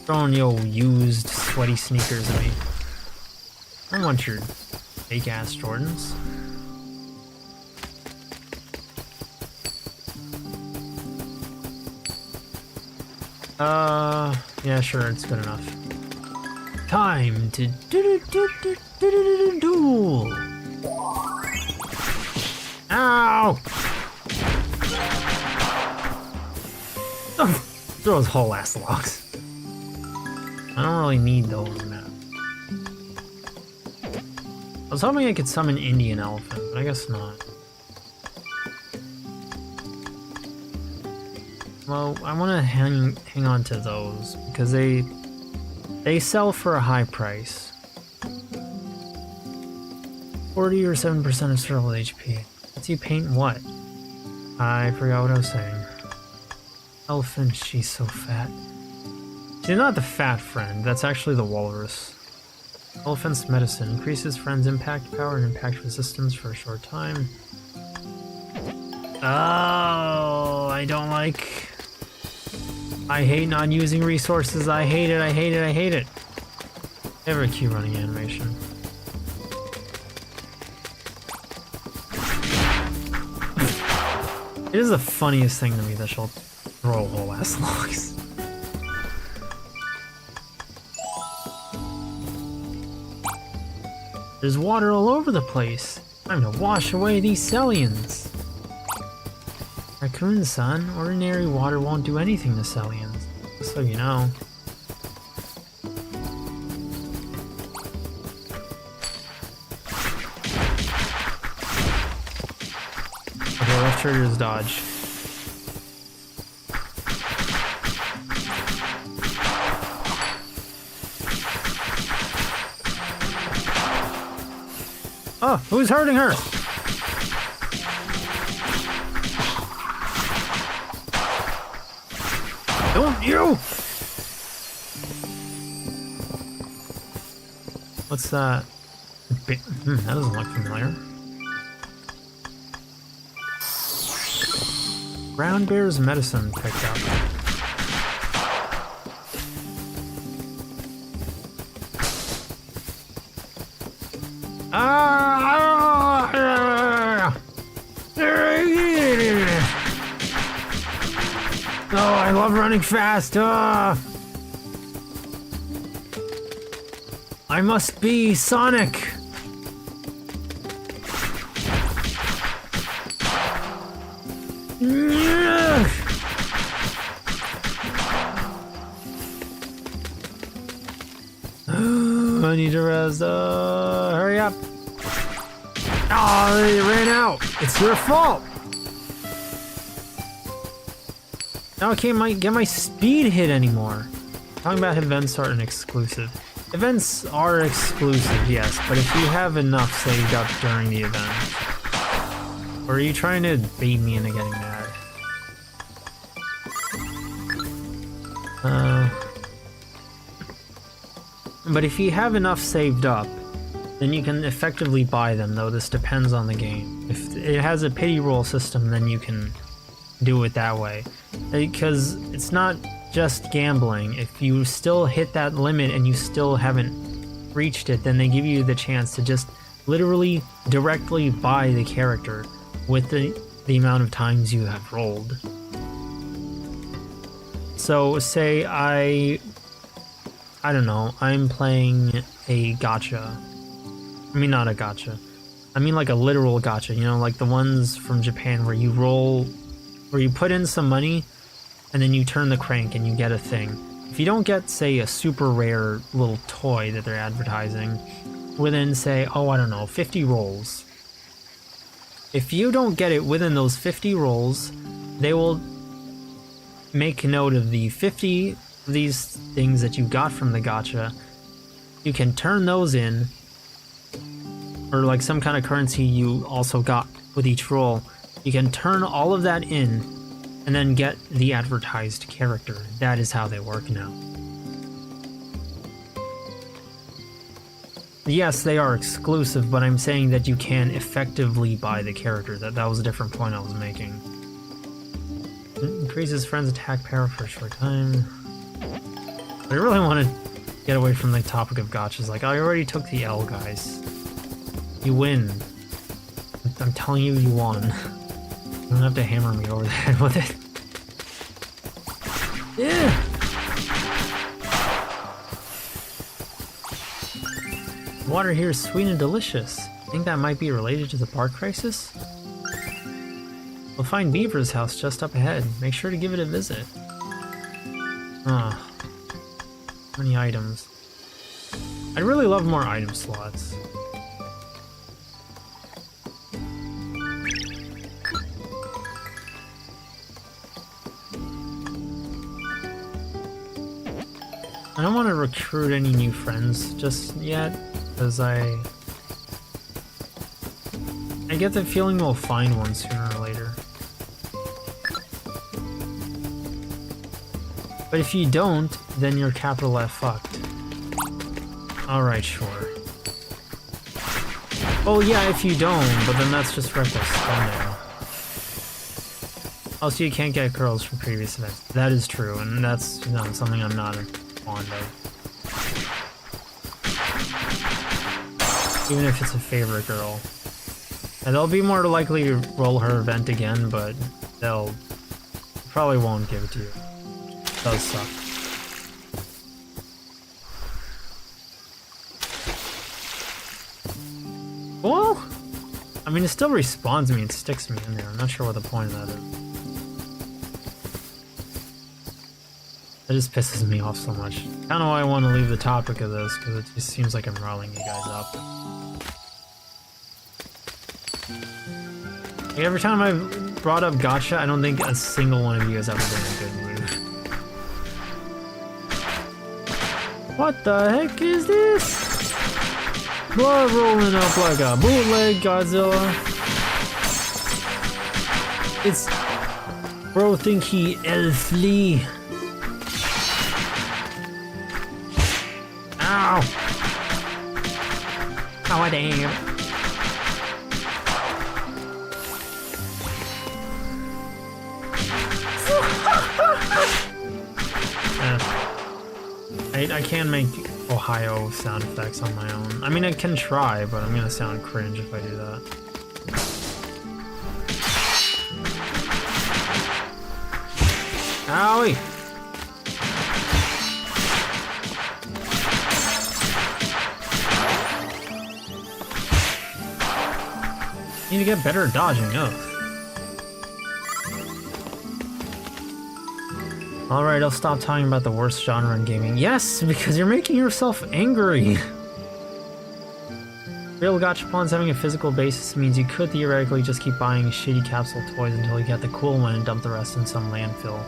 throwing yo used sweaty sneakers at me. I don't want your fake ass Jordans. Yeah, sure, it's good enough. Time to duel. Ow! Oh, those whole ass logs. I don't really need those now. I was hoping I could summon Indian elephant, but I guess not. Well, I want to hang on to those because they sell for a high price. 40 or 7% of survival HP. Let's you paint what? I forgot what I was saying. Elephant, she's so fat. She's not the fat friend, that's actually the walrus. Elephant's medicine increases friend's impact power and impact resistance for a short time. Oh, I don't like... I hate not using resources. I hate it, I hate it, I hate it. Never a cue running animation. It is the funniest thing to me that she'll throw whole ass logs. There's water all over the place. Time to wash away these Celliens. Raccoon-san, ordinary water won't do anything to Celliens, just so you know. Okay, left trigger is dodge. Oh, who's hurting her? Don't you! What's that? That doesn't look familiar. Brown bear's medicine picked up. Oh, I love running fast. I must be Sonic! I need to res, hurry up. Oh, it ran out. It's your fault. Now I can't get my speed hit anymore. Talking about events aren't exclusive. Events are exclusive, yes, but if you have enough saved up during the event. Or are you trying to bait me into getting mad? But if you have enough saved up, then you can effectively buy them, though this depends on the game. If it has a pity roll system, then you can do it that way. Because it's not just gambling. If you still hit that limit and you still haven't reached it, then they give you the chance to just literally directly buy the character with the amount of times you have rolled. So say I don't know, I'm playing a gacha. I mean, not a gacha. I mean like a literal gacha, you know, like the ones from Japan where you roll, where you put in some money and then you turn the crank and you get a thing. If you don't get, say, a super rare little toy that they're advertising within, say, oh, I don't know, 50 rolls. If you don't get it within those 50 rolls, they will make note of the 50 of these things that you got from the gacha. You can turn those in, or like some kind of currency you also got with each roll. You can turn all of that in and then get the advertised character. That is how they work now. Yes, they are exclusive, but I'm saying that you can effectively buy the character. That was a different point I was making. Increases friends' attack power for a short time. I really want to get away from the topic of gachas. Like, I already took the L, guys. You win. I'm telling you, you won. You don't have to hammer me over the head with it. Yeah! Water here is sweet and delicious. Think that might be related to the park crisis? We'll find Beaver's house just up ahead. Make sure to give it a visit. Ah. Many items. I'd really love more item slots. I don't want to recruit any new friends just yet, because I get the feeling we'll find one sooner or later. But if you don't, then you're capital F fucked. Alright, sure. Oh yeah, if you don't, but then that's just reckless spending. Also, you can't get girls from previous events. That is true, and that's, you know, something I'm not fond of. Even if it's a favorite girl. And they'll be more likely to roll her event again, but they'll probably won't give it to you. It does suck. Well, I mean, it still respawns me and sticks me in there. I'm not sure what the point of that is. That just pisses me off so much. Kind of why I want to leave the topic of this, because it just seems like I'm riling you guys up. Like, every time I've brought up gacha, I don't think a single one of you has ever been in a good mood. What the heck is this? Blood rolling up like a bootleg Godzilla. It's... Bro think he elfly. Ow! Oh damn. I can make Ohio sound effects on my own. I mean, I can try, but I'm gonna sound cringe if I do that. Owie! Need to get better at dodging, oh. Alright, I'll stop talking about the worst genre in gaming. Yes, because you're making yourself angry! Real gachapons having a physical basis means you could theoretically just keep buying shitty capsule toys until you get the cool one and dump the rest in some landfill.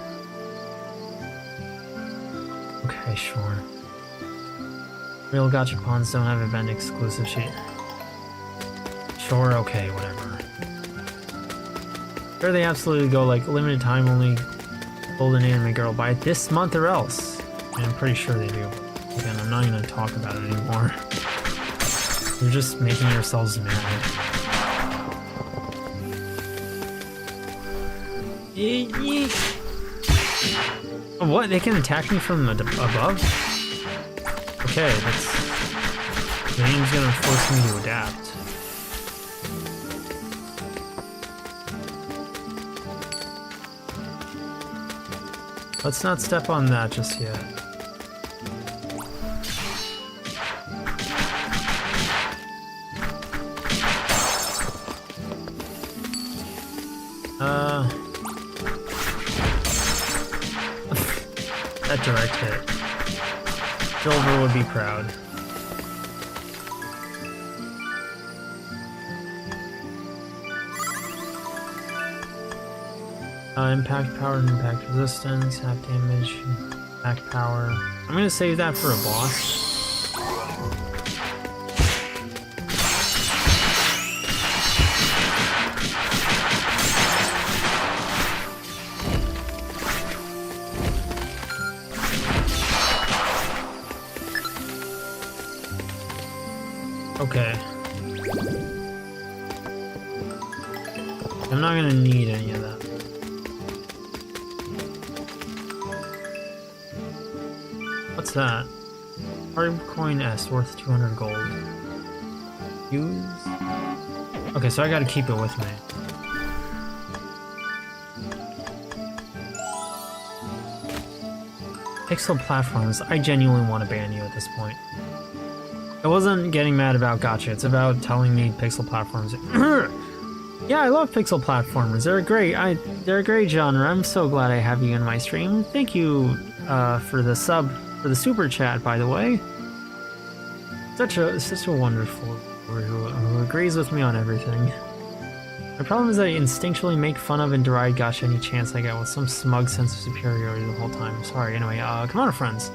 Okay, sure. Real gachapons don't have event exclusive shit. Sure, okay, whatever. Sure, they absolutely go like limited time only. Golden Anime Girl, buy it this month or else. And I'm pretty sure they do. Again, I'm not gonna talk about it anymore. You're just making yourselves mad. Oh, what? They can attack me from above? Okay, that's... The game's gonna force me to adapt. Let's not step on that just yet. That direct hit. Silver would be proud. Impact power and impact resistance, half damage, impact power. I'm gonna save that for a boss. Okay. I'm not gonna need any of that. What's that? Hard coin S worth 200 gold. Use? Okay, so I gotta keep it with me. Pixel platforms, I genuinely want to ban you at this point. I wasn't getting mad about gacha, it's about telling me pixel platforms. Yeah, I love pixel platformers. They're a great genre. I'm so glad I have you in my stream. Thank you for the super chat, by the way. Such a wonderful who agrees with me on everything. My problem is that I instinctually make fun of and deride gacha any chance I get with some smug sense of superiority the whole time. Sorry. Anyway, Kemono Friends.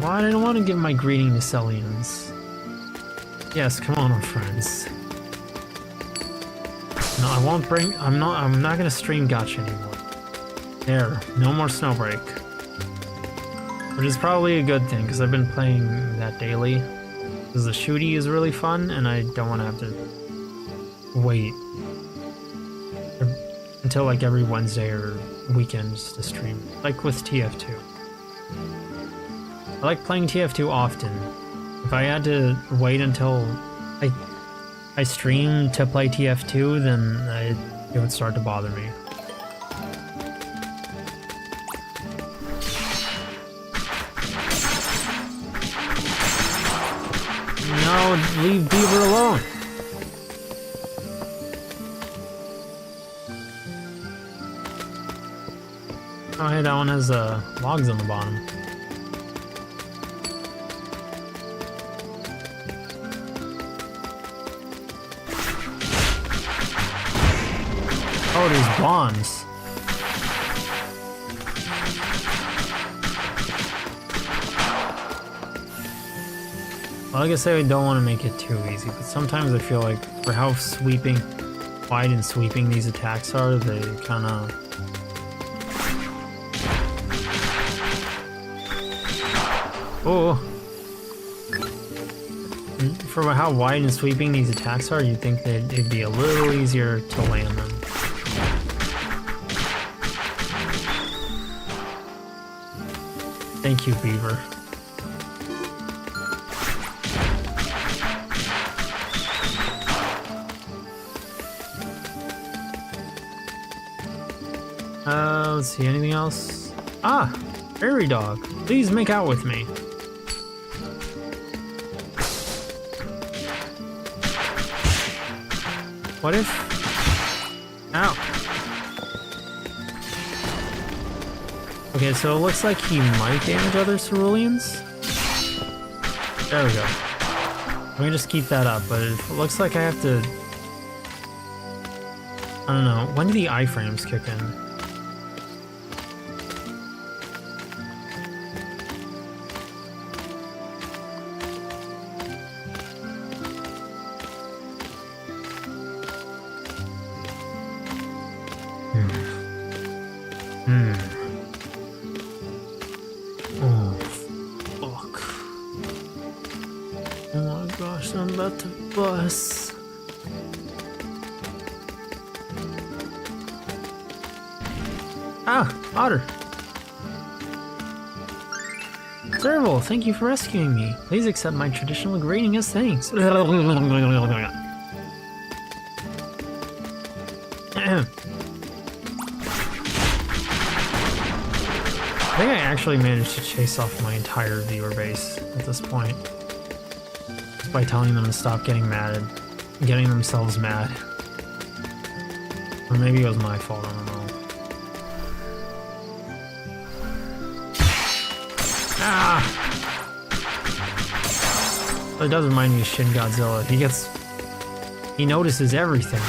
Well, I didn't want to give my greeting to Celliens. Yes, Kemono Friends. No, I won't bring. I'm not gonna stream gacha anymore. There, no more Snowbreak. Which is probably a good thing because I've been playing that daily. Because the shooty is really fun, and I don't want to have to wait until like every Wednesday or weekends to stream. Like with TF2. I like playing TF2 often. If I had to wait until I stream to play TF2, then it would start to bother me. No, leave Beaver alone! Oh hey, that one has logs on the bottom. Oh, there's bombs. Well, like I say, I don't want to make it too easy, but sometimes I feel like for how wide and sweeping these attacks are, they kind of... Oh! For how wide and sweeping these attacks are, you'd think that it'd be a little easier to land them. Thank you, Beaver. Let's see, anything else? Ah! Prairie Dog. Please make out with me. What if... Ow. Okay, so it looks like he might damage other ceruleans. There we go. I'm gonna just keep that up, but it looks like I have to... I don't know. When do the iframes kick in? Oh, fuck. Oh my gosh, I'm about to bust. Ah, otter. Serval, thank you for rescuing me. Please accept my traditional greeting as thanks. I think I actually managed to chase off my entire viewer base at this point. Just by telling them to stop getting mad and getting themselves mad. Or maybe it was my fault, I don't know. Ah! But it does remind me of Shin Godzilla. He notices everything.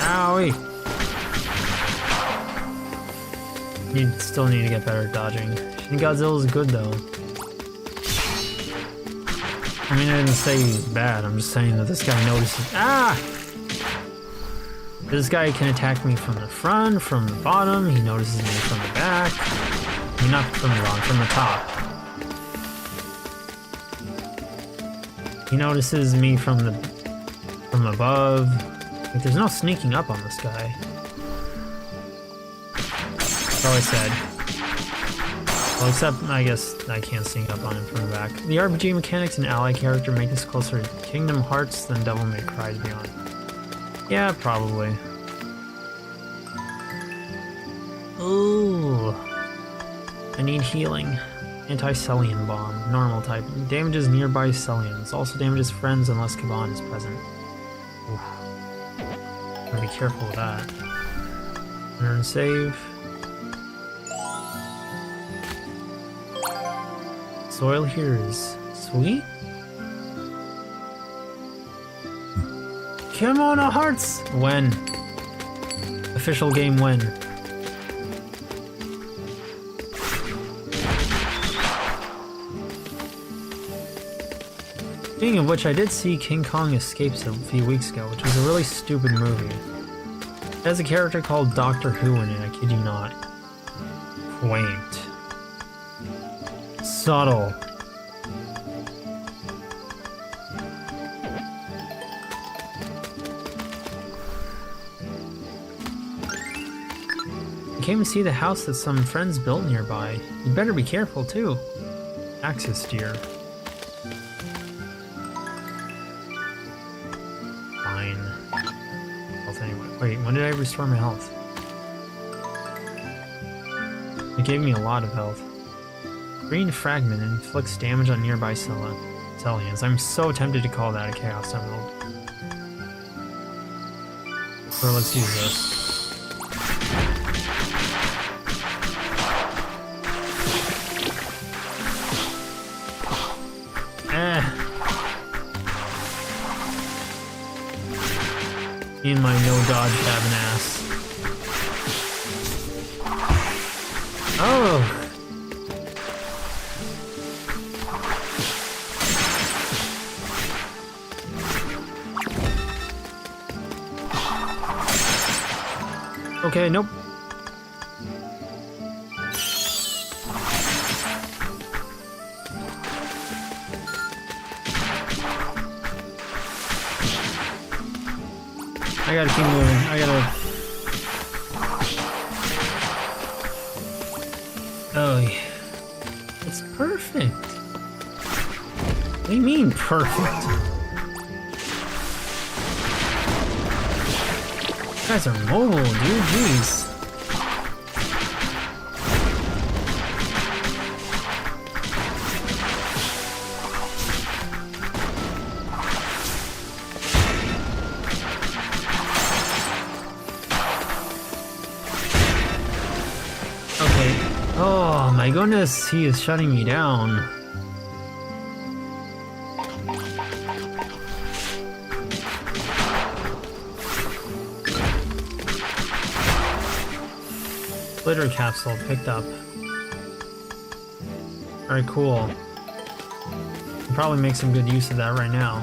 Owie! You still need to get better at dodging. Shin Godzilla's good though. I mean, I didn't say he's bad, I'm just saying that this guy notices— Ah! This guy can attack me from the front, from the bottom, he notices me from the back. I mean, not from the bottom, from the top. He notices me from above. Like, there's no sneaking up on this guy. That's all I said. Well, except, I guess, I can't sneak up on him from the back. The RPG mechanics and ally character make this closer to Kingdom Hearts than Devil May Cry, to be honest. Yeah, probably. Ooh. I need healing. Anti-Cellien bomb. Normal type. Damages nearby Celliens. Also damages friends unless Kaban is present. Oof. Gotta be careful with that. Earn save. Soil here is sweet. Kemono Hearts! When? Official game when? Speaking of which, I did see King Kong Escapes a few weeks ago, which was a really stupid movie. It has a character called Doctor Who in it, I kid you not. Quaint. Subtle. I came to see the house that some friends built nearby. You better be careful too. Axis deer. Fine. Health anyway. Wait, when did I restore my health? It gave me a lot of health. Green fragment inflicts damage on nearby Celliens. I'm so tempted to call that a Chaos Emerald. So let's use this. Me and my no dodge having ass. Oh! Okay, nope. I gotta keep moving. I gotta... Oh, yeah. It's perfect. What do you mean, perfect? You guys are mobile, dude. Jeez. Okay. Oh my goodness, he is shutting me down. Glitter capsule picked up. Alright, cool. Can probably make some good use of that right now.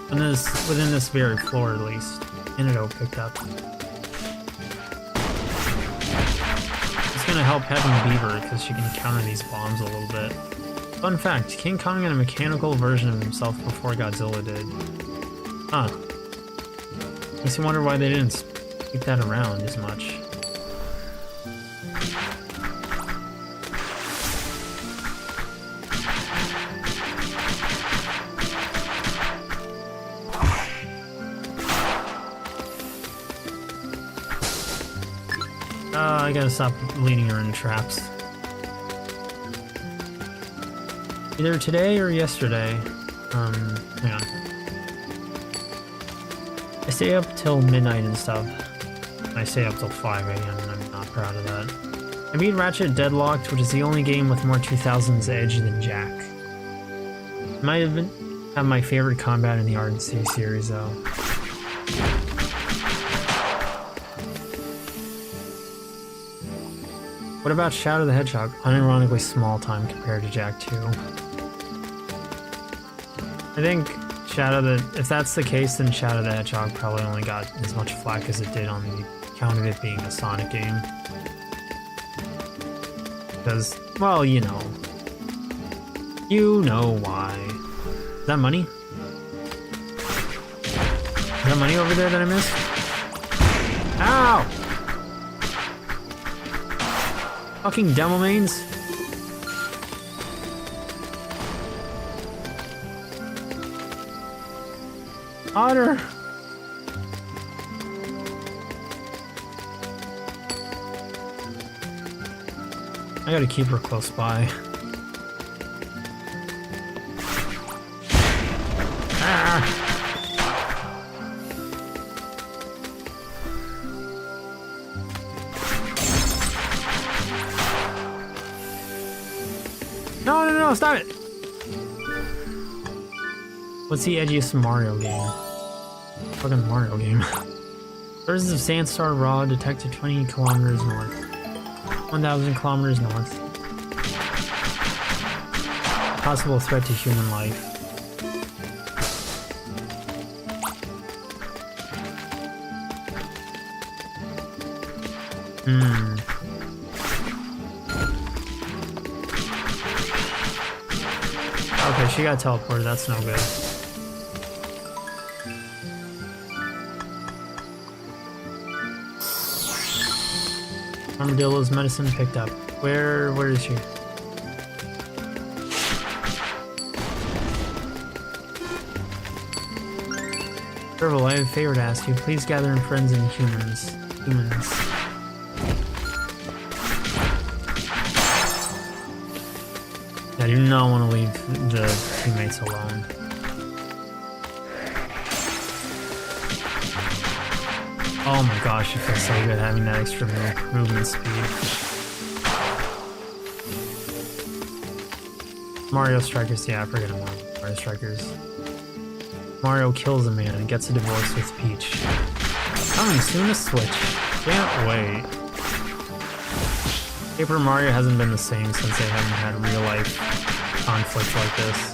Within this very floor at least. Antidote picked up. It's gonna help having Beaver because she can counter these bombs a little bit. Fun fact, King Kong had a mechanical version of himself before Godzilla did. Huh. Makes me wonder why they didn't keep that around as much. I gotta stop leading her into traps. Either today or yesterday. Hang on. I stay up till midnight and stuff. I stay up till 5 a.m. and I'm not proud of that. I beat Ratchet Deadlocked, which is the only game with more 2000s edge than Jack. Might have my favorite combat in the R&C series though. What about Shadow the Hedgehog? Unironically small time compared to Jak 2. I think if that's the case, then Shadow the Hedgehog probably only got as much flack as it did on the count of it being a Sonic game. Because, well, you know. You know why. Is that money? Is that money over there that I missed? Ow! Fucking demo mains. Otter. I gotta keep her close by. Ah. No, stop it! What's the edgiest Mario game? Fucking Mario game. Birds of Sandstar Raw detected 20 kilometers north. 1,000 kilometers north. Possible threat to human life. Okay, she got teleported, that's no good. Armadillo's medicine picked up. Where is she? Serval, I have a favor to ask you. Please gather in friends and humans. I do not want to leave the teammates alone. Oh my gosh, it feels so good having that extra movement speed. Mario Strikers, yeah, I forget about Mario Strikers. Mario kills a man and gets a divorce with Peach. Coming soon to Switch. Can't wait. Paper Mario hasn't been the same since they haven't had real life conflict like this.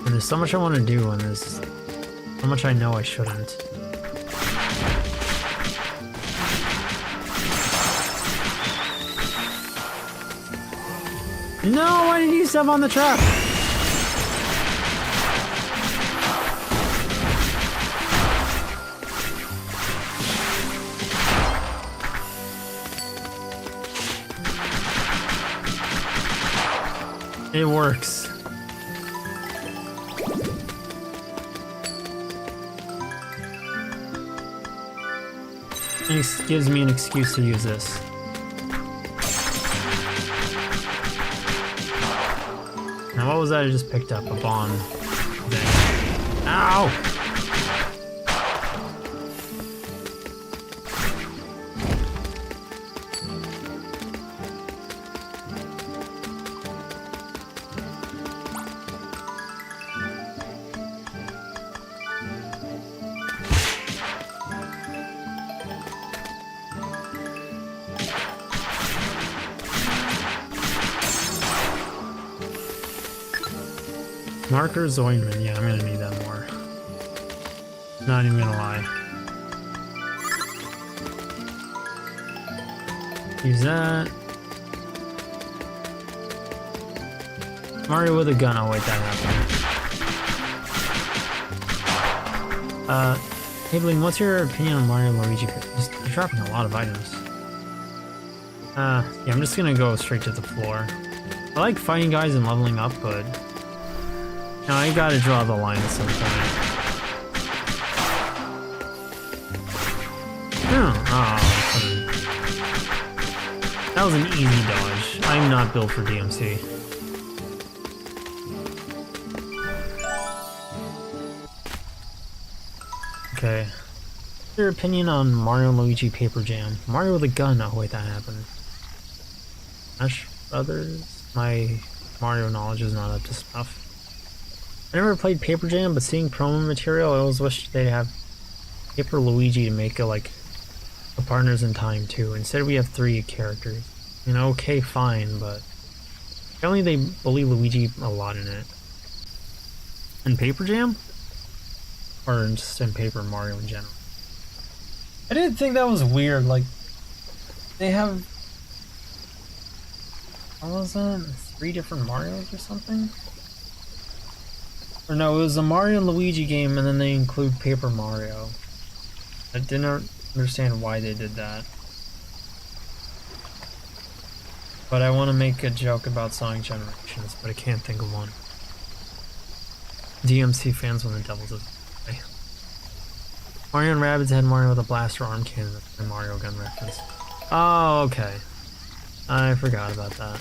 And there's so much I want to do, and there's so much I know I shouldn't. No, why did you step on the trap? It works. It gives me an excuse to use this. Now what was that I just picked up? A bomb. thing. Ow! Marker's ointment, yeah, I'm gonna need that more. Not even gonna lie. Use that. Mario with a gun, oh wait, that happened. Hey Bling, what's your opinion on Mario and Luigi? You're dropping a lot of items. Yeah, I'm just gonna go straight to the floor. I like fighting guys and leveling up, but no, I gotta draw the line at some point. Oh, that was an easy dodge. I'm not built for DMC. Okay. What's your opinion on Mario and Luigi Paper Jam? Mario with a gun. Oh wait, that happened. Smash Brothers? My Mario knowledge is not up to snuff. I never played Paper Jam, but seeing promo material, I always wished they'd have Paper Luigi to make a partners in time too. Instead we have 3 characters. You know, okay, fine, but apparently they bully Luigi a lot in it. In Paper Jam? Or just in Paper Mario in general. I didn't think that was weird, like, they have, what was that, 3 different Marios or something? Or no, it was a Mario and Luigi game, and then they include Paper Mario. I didn't understand why they did that. But I want to make a joke about Sonic Generations, but I can't think of one. DMC fans when the devil's a... Mario and Rabbids had Mario with a blaster arm cannon and Mario gun reference. Oh, okay. I forgot about that.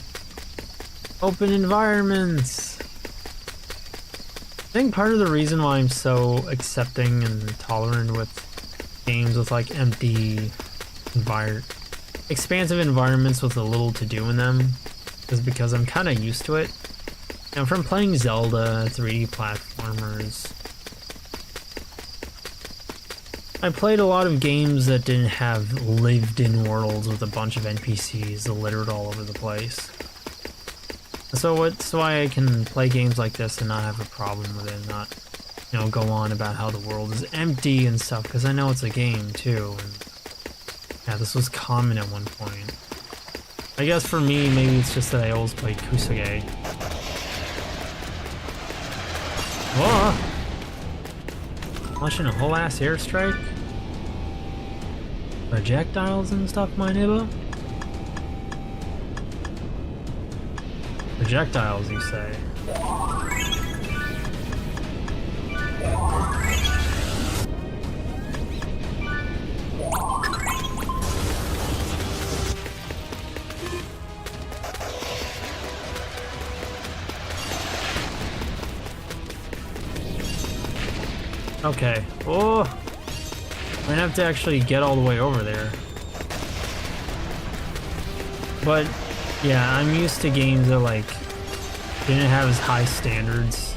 Open environments! I think part of the reason why I'm so accepting and tolerant with games with like empty expansive environments with a little to do in them is because I'm kind of used to it. And from playing Zelda, 3D platformers, I played a lot of games that didn't have lived-in worlds with a bunch of NPCs littered all over the place. So that's why I can play games like this and not have a problem with it, and not, you know, go on about how the world is empty and stuff, because I know it's a game too. And yeah, this was common at one point. I guess for me, maybe it's just that I always played Kusage. Whoa! Launching a whole ass airstrike? Projectiles and stuff, my neighbor? Projectiles, you say? Okay. Oh! I'm gonna have to actually get all the way over there. But yeah, I'm used to games that like didn't have as high standards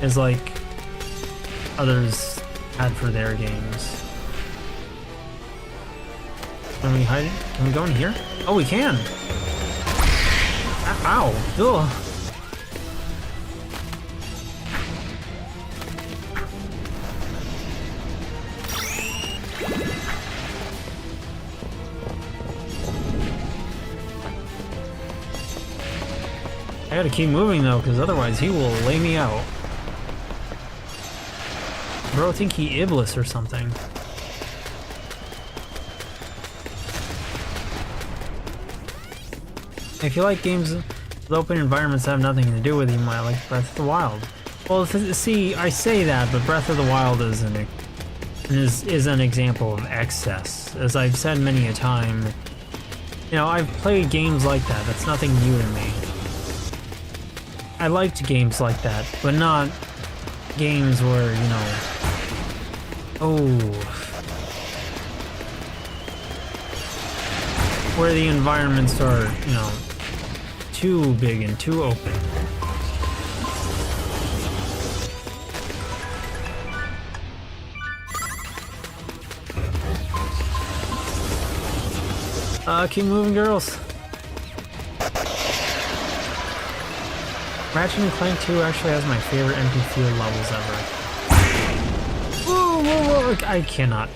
as like others had for their games. Can we hide it? Can we go in here? Oh, we can! Ow! Ugh! I gotta keep moving though, because otherwise he will lay me out. Bro, I think he Iblis or something. If you like games with open environments that have nothing to do with you, you might like Breath of the Wild. Well, see, I say that, but Breath of the Wild is an example of excess. As I've said many a time, you know, I've played games like that. That's nothing new to me. I liked games like that, but not games where, you know... Oh... Where the environments are, you know, too big and too open. Keep moving, girls. Ratchet and Clank 2 actually has my favorite empty field levels ever. Whoa, whoa, whoa, I cannot.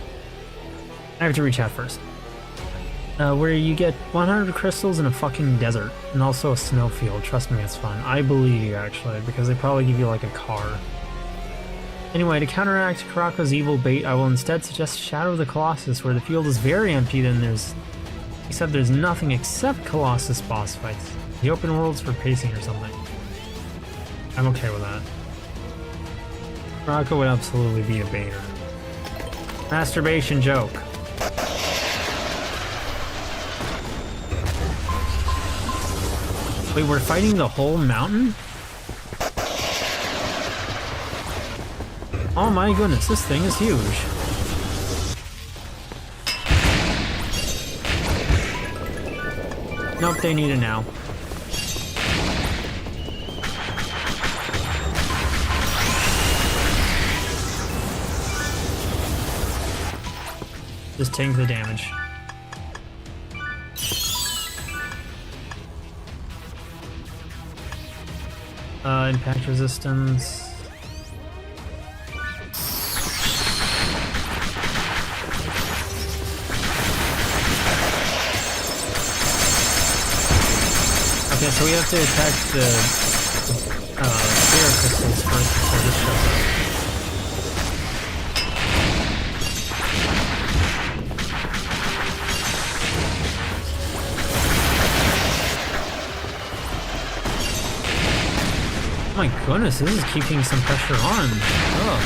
I have to reach out first. Where you get 100 crystals in a fucking desert, and also a snowfield. Trust me, it's fun. I believe you, actually, because they probably give you, like, a car. Anyway, to counteract Karaka's evil bait, I will instead suggest Shadow of the Colossus, where the field is very empty, then there's nothing except Colossus boss fights. The open world's for pacing or something. I'm okay with that. Karaka would absolutely be a baiter. Masturbation joke. Wait, we're fighting the whole mountain? Oh my goodness, this thing is huge. Nope, they need it now. Just tank the damage. Impact resistance. Okay, so we have to attack the spirit crystals first before this shows up. Oh my goodness, this is keeping some pressure on. Oh.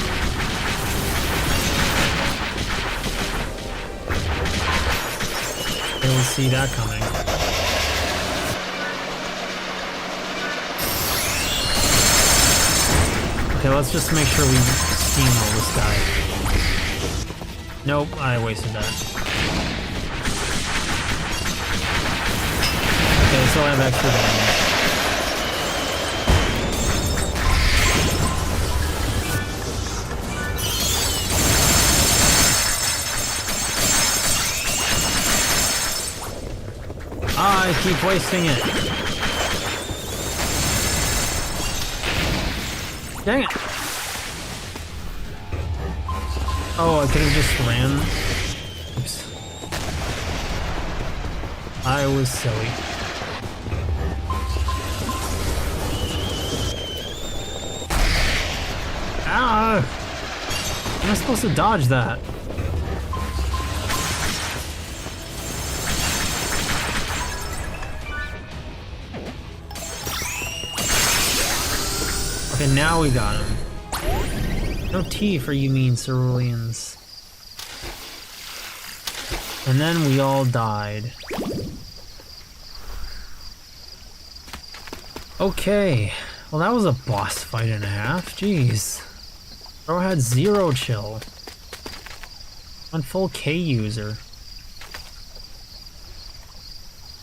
I didn't see that coming. Okay, let's just make sure we steamroll this guy. Nope, I wasted that. Okay, so I have extra damage. I keep wasting it. Dang it. Oh, I could have just ran. Oops. I was silly. Ah! How am I supposed to dodge that? Okay, now we got him. No tea for you mean ceruleans. And then we all died. Okay. Well, that was a boss fight and a half. Jeez. Bro had 0 chill. Went full K user.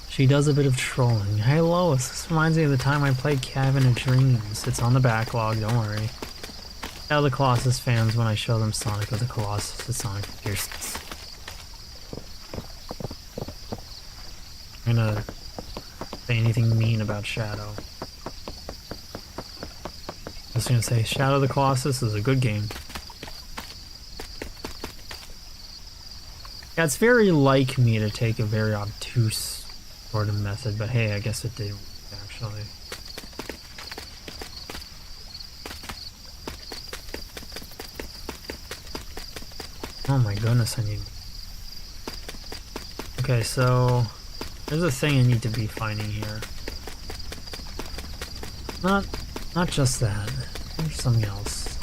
She does a bit of trolling. Hey Lois, this reminds me of the time I played Cabin of Dreams. It's on the backlog, don't worry. Tell the Colossus fans when I show them Sonic of the Colossus at Sonic Pearsons. I'm gonna say anything mean about Shadow. I was gonna say Shadow of the Colossus is a good game. Yeah, it's very like me to take a very obtuse sort of method, but hey, I guess it did actually. Oh my goodness, I need... Okay, so... there's a thing I need to be finding here. Not just that. There's something else.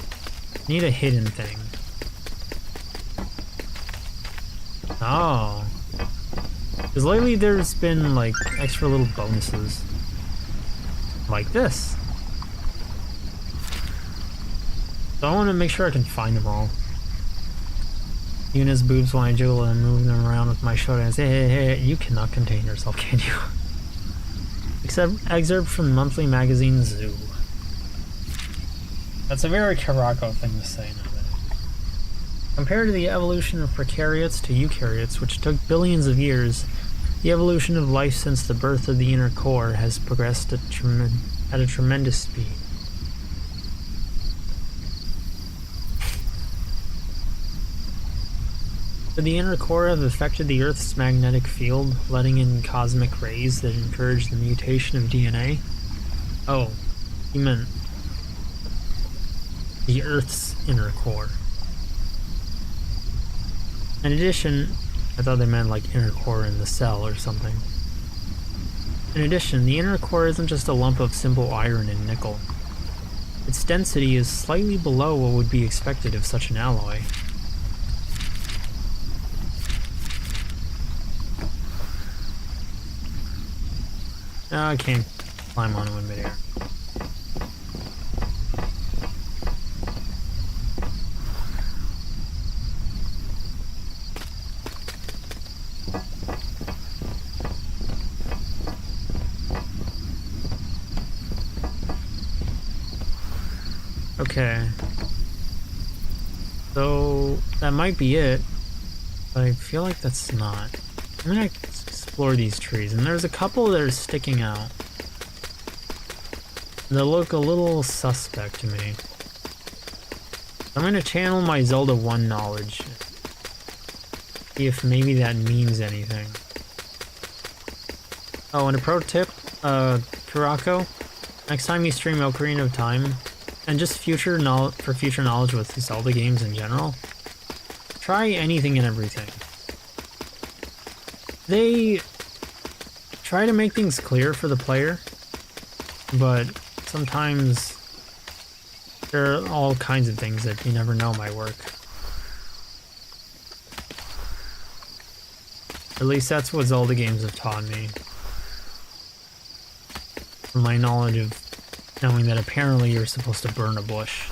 I need a hidden thing. Oh. Because lately there's been, like, extra little bonuses. Like this. So I want to make sure I can find them all. Yuna's boobs when I jiggle and move them around with my shoulder and say, hey, you cannot contain yourself, can you? Excerpt from monthly magazine Zoo. That's a very Karako thing to say nowadays. Compared to the evolution of prokaryotes to eukaryotes, which took billions of years, the evolution of life since the birth of the inner core has progressed at a tremendous speed. Could the inner core have affected the Earth's magnetic field, letting in cosmic rays that encourage the mutation of DNA? Oh, he meant the Earth's inner core. In addition, I thought they meant like inner core in the cell or something. In addition, the inner core isn't just a lump of simple iron and nickel. Its density is slightly below what would be expected of such an alloy. I can't climb onto in midair. Okay. So that might be it, but I feel like that's not. I'm gonna explore these trees, and there's a couple that are sticking out. They look a little suspect to me. I'm gonna channel my Zelda 1 knowledge. See if maybe that means anything. Oh, and a pro tip, Kurako, next time you stream Ocarina of Time, and just for future knowledge with Zelda games in general, try anything and everything. They try to make things clear for the player, but sometimes there are all kinds of things that you never know might work. At least that's what Zelda games have taught me. From my knowledge of knowing that apparently you're supposed to burn a bush.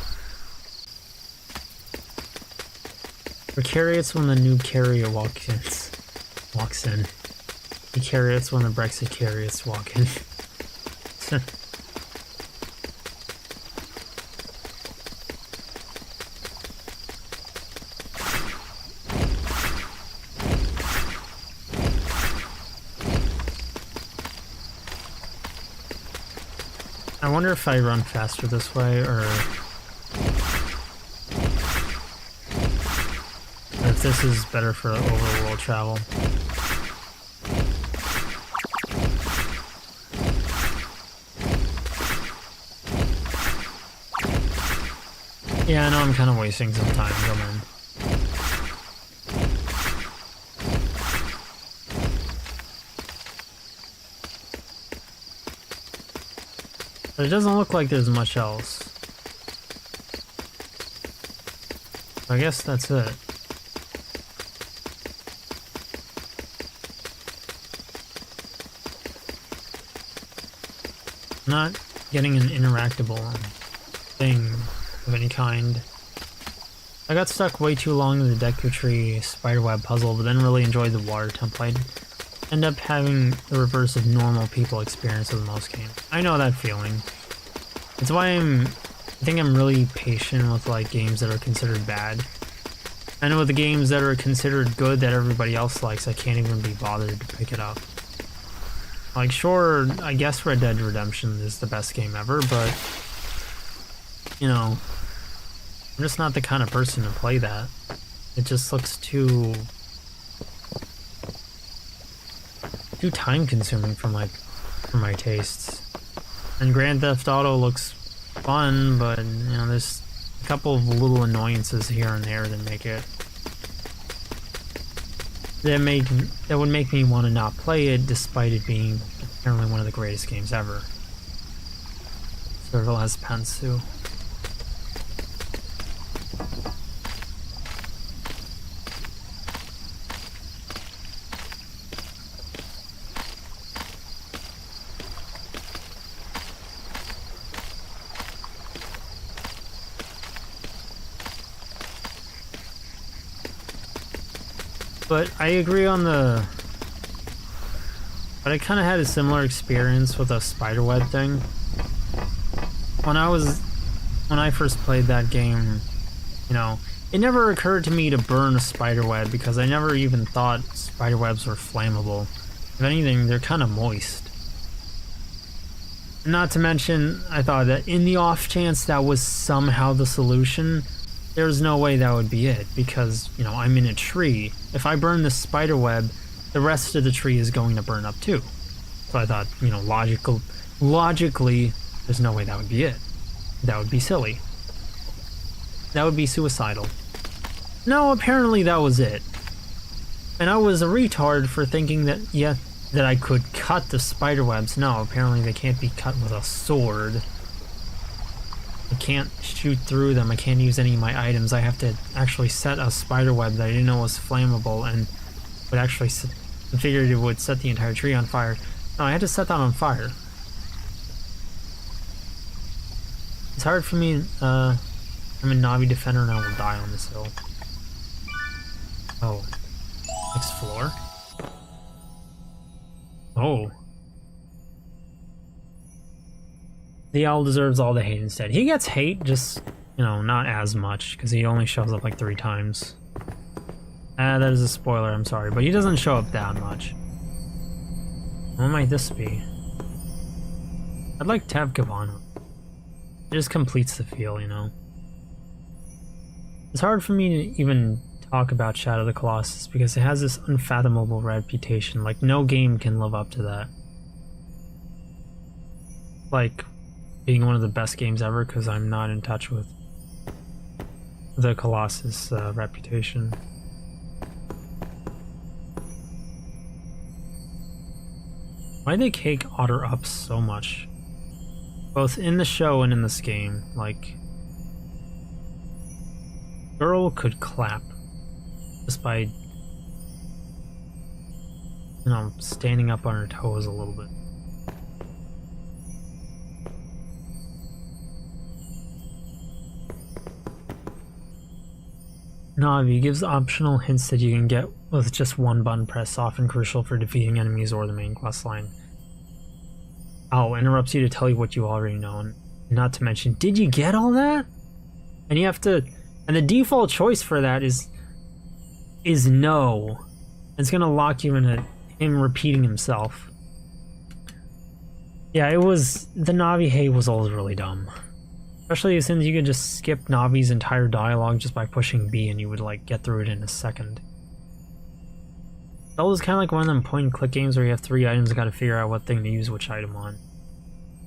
Prokaryotes when the new carrier walks in. Eukaryotes when the Brexit carriers walk in. I wonder if I run faster this way, or if this is better for overworld travel. Yeah, I know I'm kind of wasting some time coming. But it doesn't look like there's much else. I guess that's it. Not getting an interactable thing of any kind. I got stuck way too long in the derogatory spiderweb puzzle, but then really enjoyed the water template. End up having the reverse of normal people experience with most games. I know that feeling. It's why I think I'm really patient with like games that are considered bad. I know with the games that are considered good that everybody else likes, I can't even be bothered to pick it up. Like, sure, I guess Red Dead Redemption is the best game ever, but you know, I'm just not the kind of person to play that. It just looks too time consuming for my tastes. And Grand Theft Auto looks fun, but you know, there's a couple of little annoyances here and there that make it that would make me want to not play it, despite it being apparently one of the greatest games ever. Serval has Pensu. But I agree on the... But I kind of had a similar experience with a spiderweb thing. When I first played that game, you know, it never occurred to me to burn a spiderweb because I never even thought spiderwebs were flammable. If anything, they're kind of moist. Not to mention, I thought that in the off chance that was somehow the solution, there's no way that would be it because, you know, I'm in a tree. If I burn the spiderweb, the rest of the tree is going to burn up too. So I thought, you know, logically, there's no way that would be it. That would be silly. That would be suicidal. No, apparently that was it. And I was a retard for thinking that, yeah, that I could cut the spiderwebs. No, apparently they can't be cut with a sword. I can't shoot through them. I can't use any of my items. I have to actually set a spiderweb that I didn't know was flammable and would actually I figured it would set the entire tree on fire. No, I had to set that on fire. It's hard for me. I'm a Navi defender and I will die on this hill. Oh. Next floor? Oh. The owl deserves all the hate instead. He gets hate, just, you know, not as much, because he only shows up like 3 times. That is a spoiler, I'm sorry, but he doesn't show up that much. What might this be? I'd like to have Kemono. It just completes the feel, you know? It's hard for me to even talk about Shadow of the Colossus because it has this unfathomable reputation. Like, no game can live up to that. Like, being one of the best games ever because I'm not in touch with the Colossus reputation. Why'd they cake Otter up so much? Both in the show and in this game, like... Girl could clap. Just by... You know, standing up on her toes a little bit. Navi gives optional hints that you can get with just one button press, often crucial for defeating enemies or the main quest line. Owl interrupts you to tell you what you already know, and not to mention, did you get all that? And you have to, and the default choice for that is no. It's gonna lock you into him repeating himself. Yeah, it was, the Navi hate was always really dumb. Especially since you could just skip Navi's entire dialogue just by pushing B and you would like get through it in a second. That was kind of like one of them point and click games where you have 3 items and gotta figure out what thing to use which item on.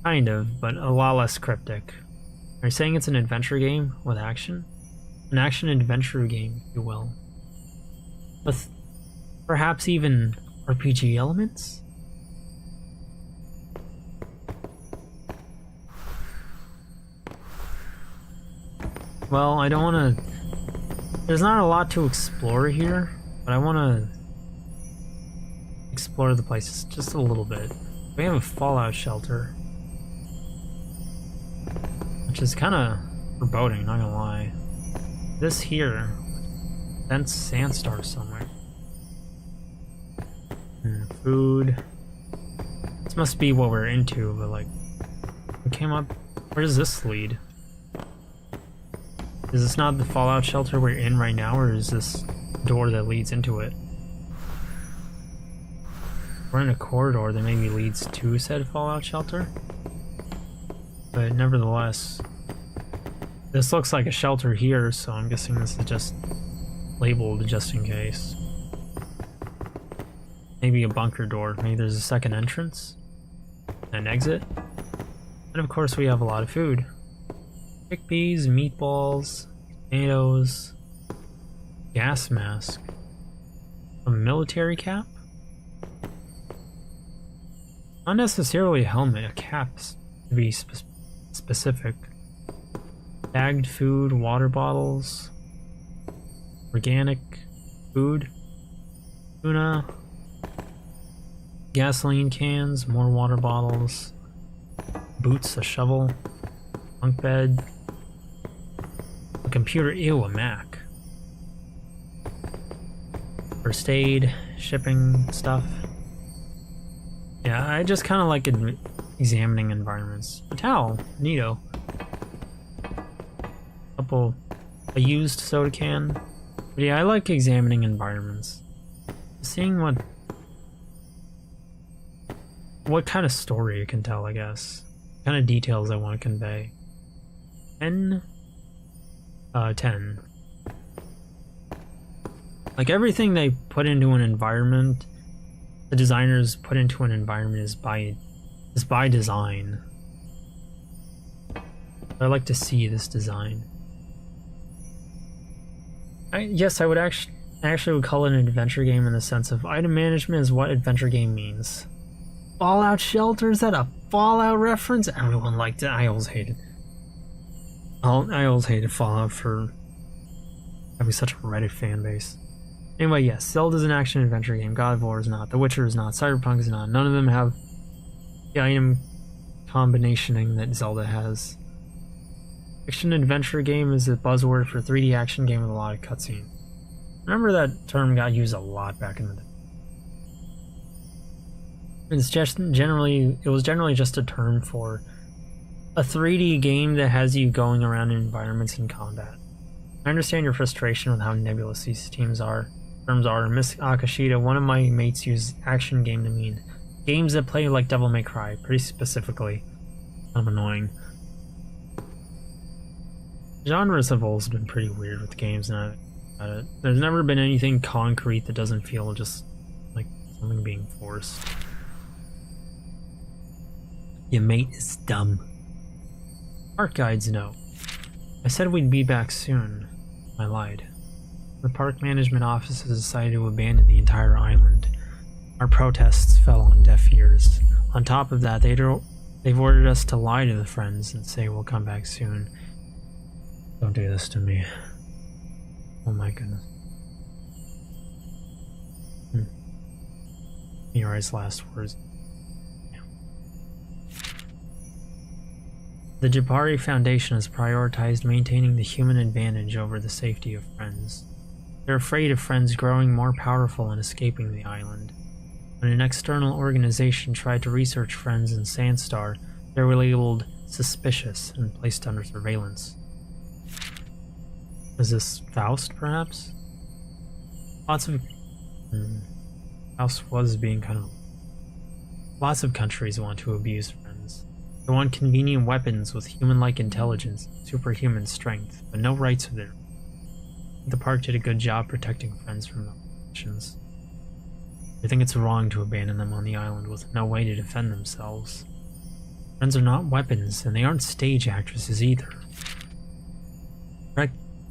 Kind of, but a lot less cryptic. Are you saying it's an adventure game with action? An action adventure game, if you will. With perhaps even RPG elements? Well, I don't want to... There's not a lot to explore here, but I want to explore the place just a little bit. We have a fallout shelter, which is kind of foreboding, not gonna lie. This here, dense sandstar somewhere. Food. This must be what we're into, but like, we came up. Where does this lead? Is this not the fallout shelter we're in right now, or is this door that leads into it? We're in a corridor that maybe leads to said fallout shelter. But nevertheless, this looks like a shelter here, so I'm guessing this is just labeled just in case. Maybe a bunker door. Maybe there's a second entrance, an exit. And of course we have a lot of food. Chickpeas, meatballs, tomatoes, gas mask, a military cap? Not necessarily a helmet, a cap to be specific. Bagged food, water bottles, organic food, tuna, gasoline cans, more water bottles, boots, a shovel, bunk bed, a computer, ew, a Mac. first aid, shipping stuff. Yeah, I just kind of like examining environments. A towel, neato. A used soda can. But yeah, I like examining environments. Seeing what kind of story it can tell, I guess. What kind of details I want to convey. 10. Like everything they put into an environment, the designers put into an environment is by design. I like to see this design. Yes, I would actually would call it an adventure game in the sense of item management is what adventure game means. Fallout Shelter, is that a Fallout reference? Everyone liked it. I always hated. I always hated Fallout for having such a Reddit fan base. Anyway, yes, Zelda's an action adventure game. God of War is not. The Witcher is not. Cyberpunk is not. None of them have the item combinationing that Zelda has. Action adventure game is a buzzword for 3D action game with a lot of cutscenes. Remember that term got used a lot back in the day. It was generally just a term for a 3D game that has you going around in environments in combat. I understand your frustration with how nebulous these terms are. Miss Akashita, one of my mates used action game to mean games that play like Devil May Cry, pretty specifically. Kind of annoying. Genres have always been pretty weird with games, and there's never been anything concrete that doesn't feel just like something being forced. Your mate is dumb. Park guides know. I said we'd be back soon. I lied. The park management office has decided to abandon the entire island. Our protests fell on deaf ears. On top of that, they've ordered us to lie to the friends and say we'll come back soon. Don't do this to me. Oh my goodness. Mirai's last words. The Jabari Foundation has prioritized maintaining the human advantage over the safety of friends. They're afraid of friends growing more powerful and escaping the island. When an external organization tried to research friends in Sandstar, they were labeled suspicious and placed under surveillance. Is this Faust, perhaps? Faust was being kind of... Lots of countries want to abuse friends. They want convenient weapons with human-like intelligence and superhuman strength, but no rights of their own. The park did a good job protecting friends from actions. They think it's wrong to abandon them on the island with no way to defend themselves. Friends are not weapons, and they aren't stage actresses either.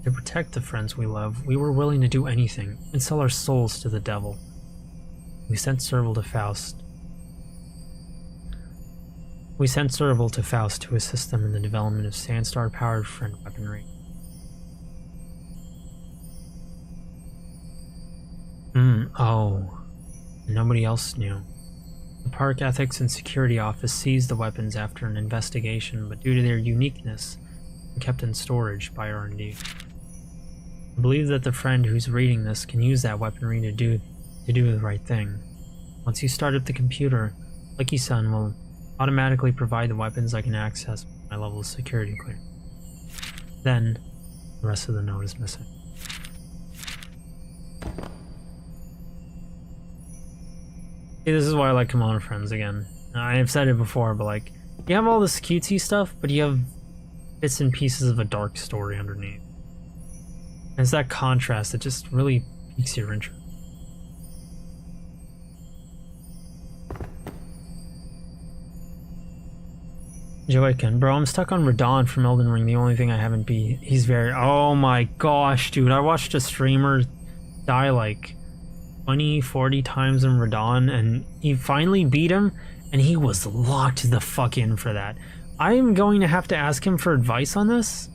To protect the friends we love, we were willing to do anything, and sell our souls to the devil. We sent Serval to Faust. To assist them in the development of Sandstar-powered friend weaponry. Oh. Nobody else knew. The Park Ethics and Security Office seized the weapons after an investigation, but due to their uniqueness, were kept in storage by R&D. I believe that the friend who's reading this can use that weaponry to do the right thing. Once you start up the computer, Licky-san will automatically provide the weapons I can access with my level of security clearance. Then, the rest of the note is missing. See, this is why I like Kemono Friends again. I have said it before, but like, you have all this cutesy stuff, but you have bits and pieces of a dark story underneath. And it's that contrast that just really piques your interest. Joaquin, bro, I'm stuck on Radon from Elden Ring. The only thing I haven't beat. He's very... Oh my gosh, dude. I watched a streamer die like 20, 40 times in Radon, and he finally beat him, and he was locked the fuck in for that. I am going to have to ask him for advice on this.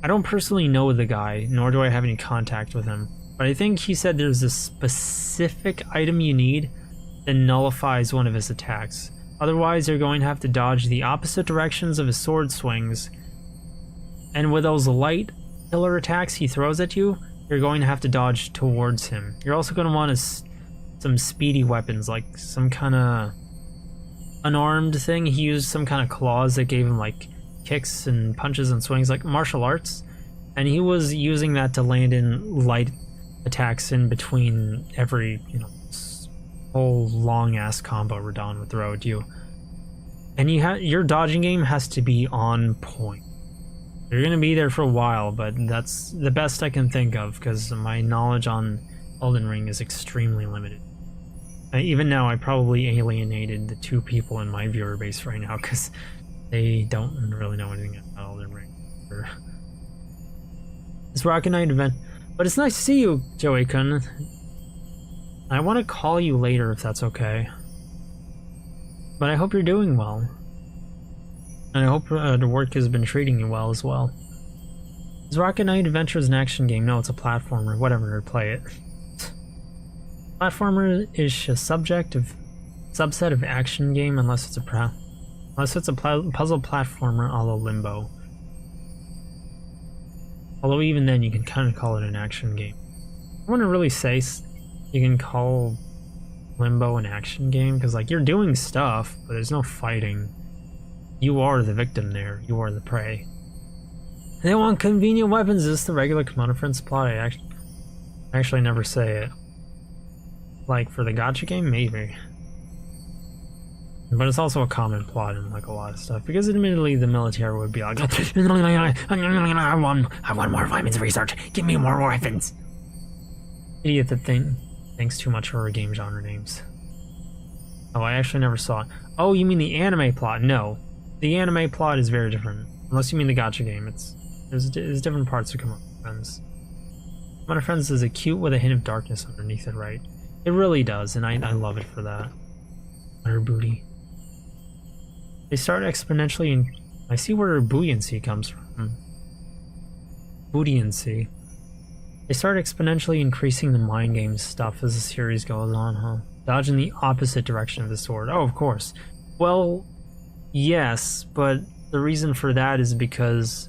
I don't personally know the guy, nor do I have any contact with him, but I think he said there's a specific item you need that nullifies one of his attacks. Otherwise, you're going to have to dodge the opposite directions of his sword swings, and with those light killer attacks he throws at you, you're going to have to dodge towards him. You're also going to want some speedy weapons, like some kind of unarmed thing. He used some kind of claws that gave him like kicks and punches and swings, like martial arts, and he was using that to land in light attacks in between every, you know, whole long ass combo Radon would throw at you. And your dodging game has to be on point. You're gonna be there for a while, but that's the best I can think of because my knowledge on Elden Ring is extremely limited. Even now, I probably alienated the 2 people in my viewer base right now because they don't really know anything about Elden Ring. This Rocket Knight event, but it's nice to see you, Joey-kun. I want to call you later if that's okay. But I hope you're doing well. And I hope the work has been treating you well as well. Is Rocket Knight Adventure an action game? No, it's a platformer. Whatever, play it. Platformer is a subset of action game unless it's a puzzle platformer a la Limbo. Although even then you can kind of call it an action game. I wouldn't really say you can call Limbo an action game because like you're doing stuff, but there's no fighting. You are the victim there. You are the prey. They want convenient weapons. Is this the regular Kemono Friends plot? I actually never say it. Like for the gacha game, maybe. But it's also a common plot in like a lot of stuff because admittedly the military would be like, I want more weapons research. Give me more weapons. Idiot that thinks too much for game genre names. Oh, I actually never saw it. Oh, you mean the anime plot? No. The anime plot is very different. Unless you mean the gacha game. There's different parts of Kemono Friends. Kemono Friends is cute with a hint of darkness underneath it, right? It really does, and I love it for that. Her booty. They start exponentially, and I see where buoyancy comes from. Buoyancy. They start exponentially increasing the mind game stuff as the series goes on, huh? Dodge in the opposite direction of the sword. Oh, of course. Well, yes, but the reason for that is because...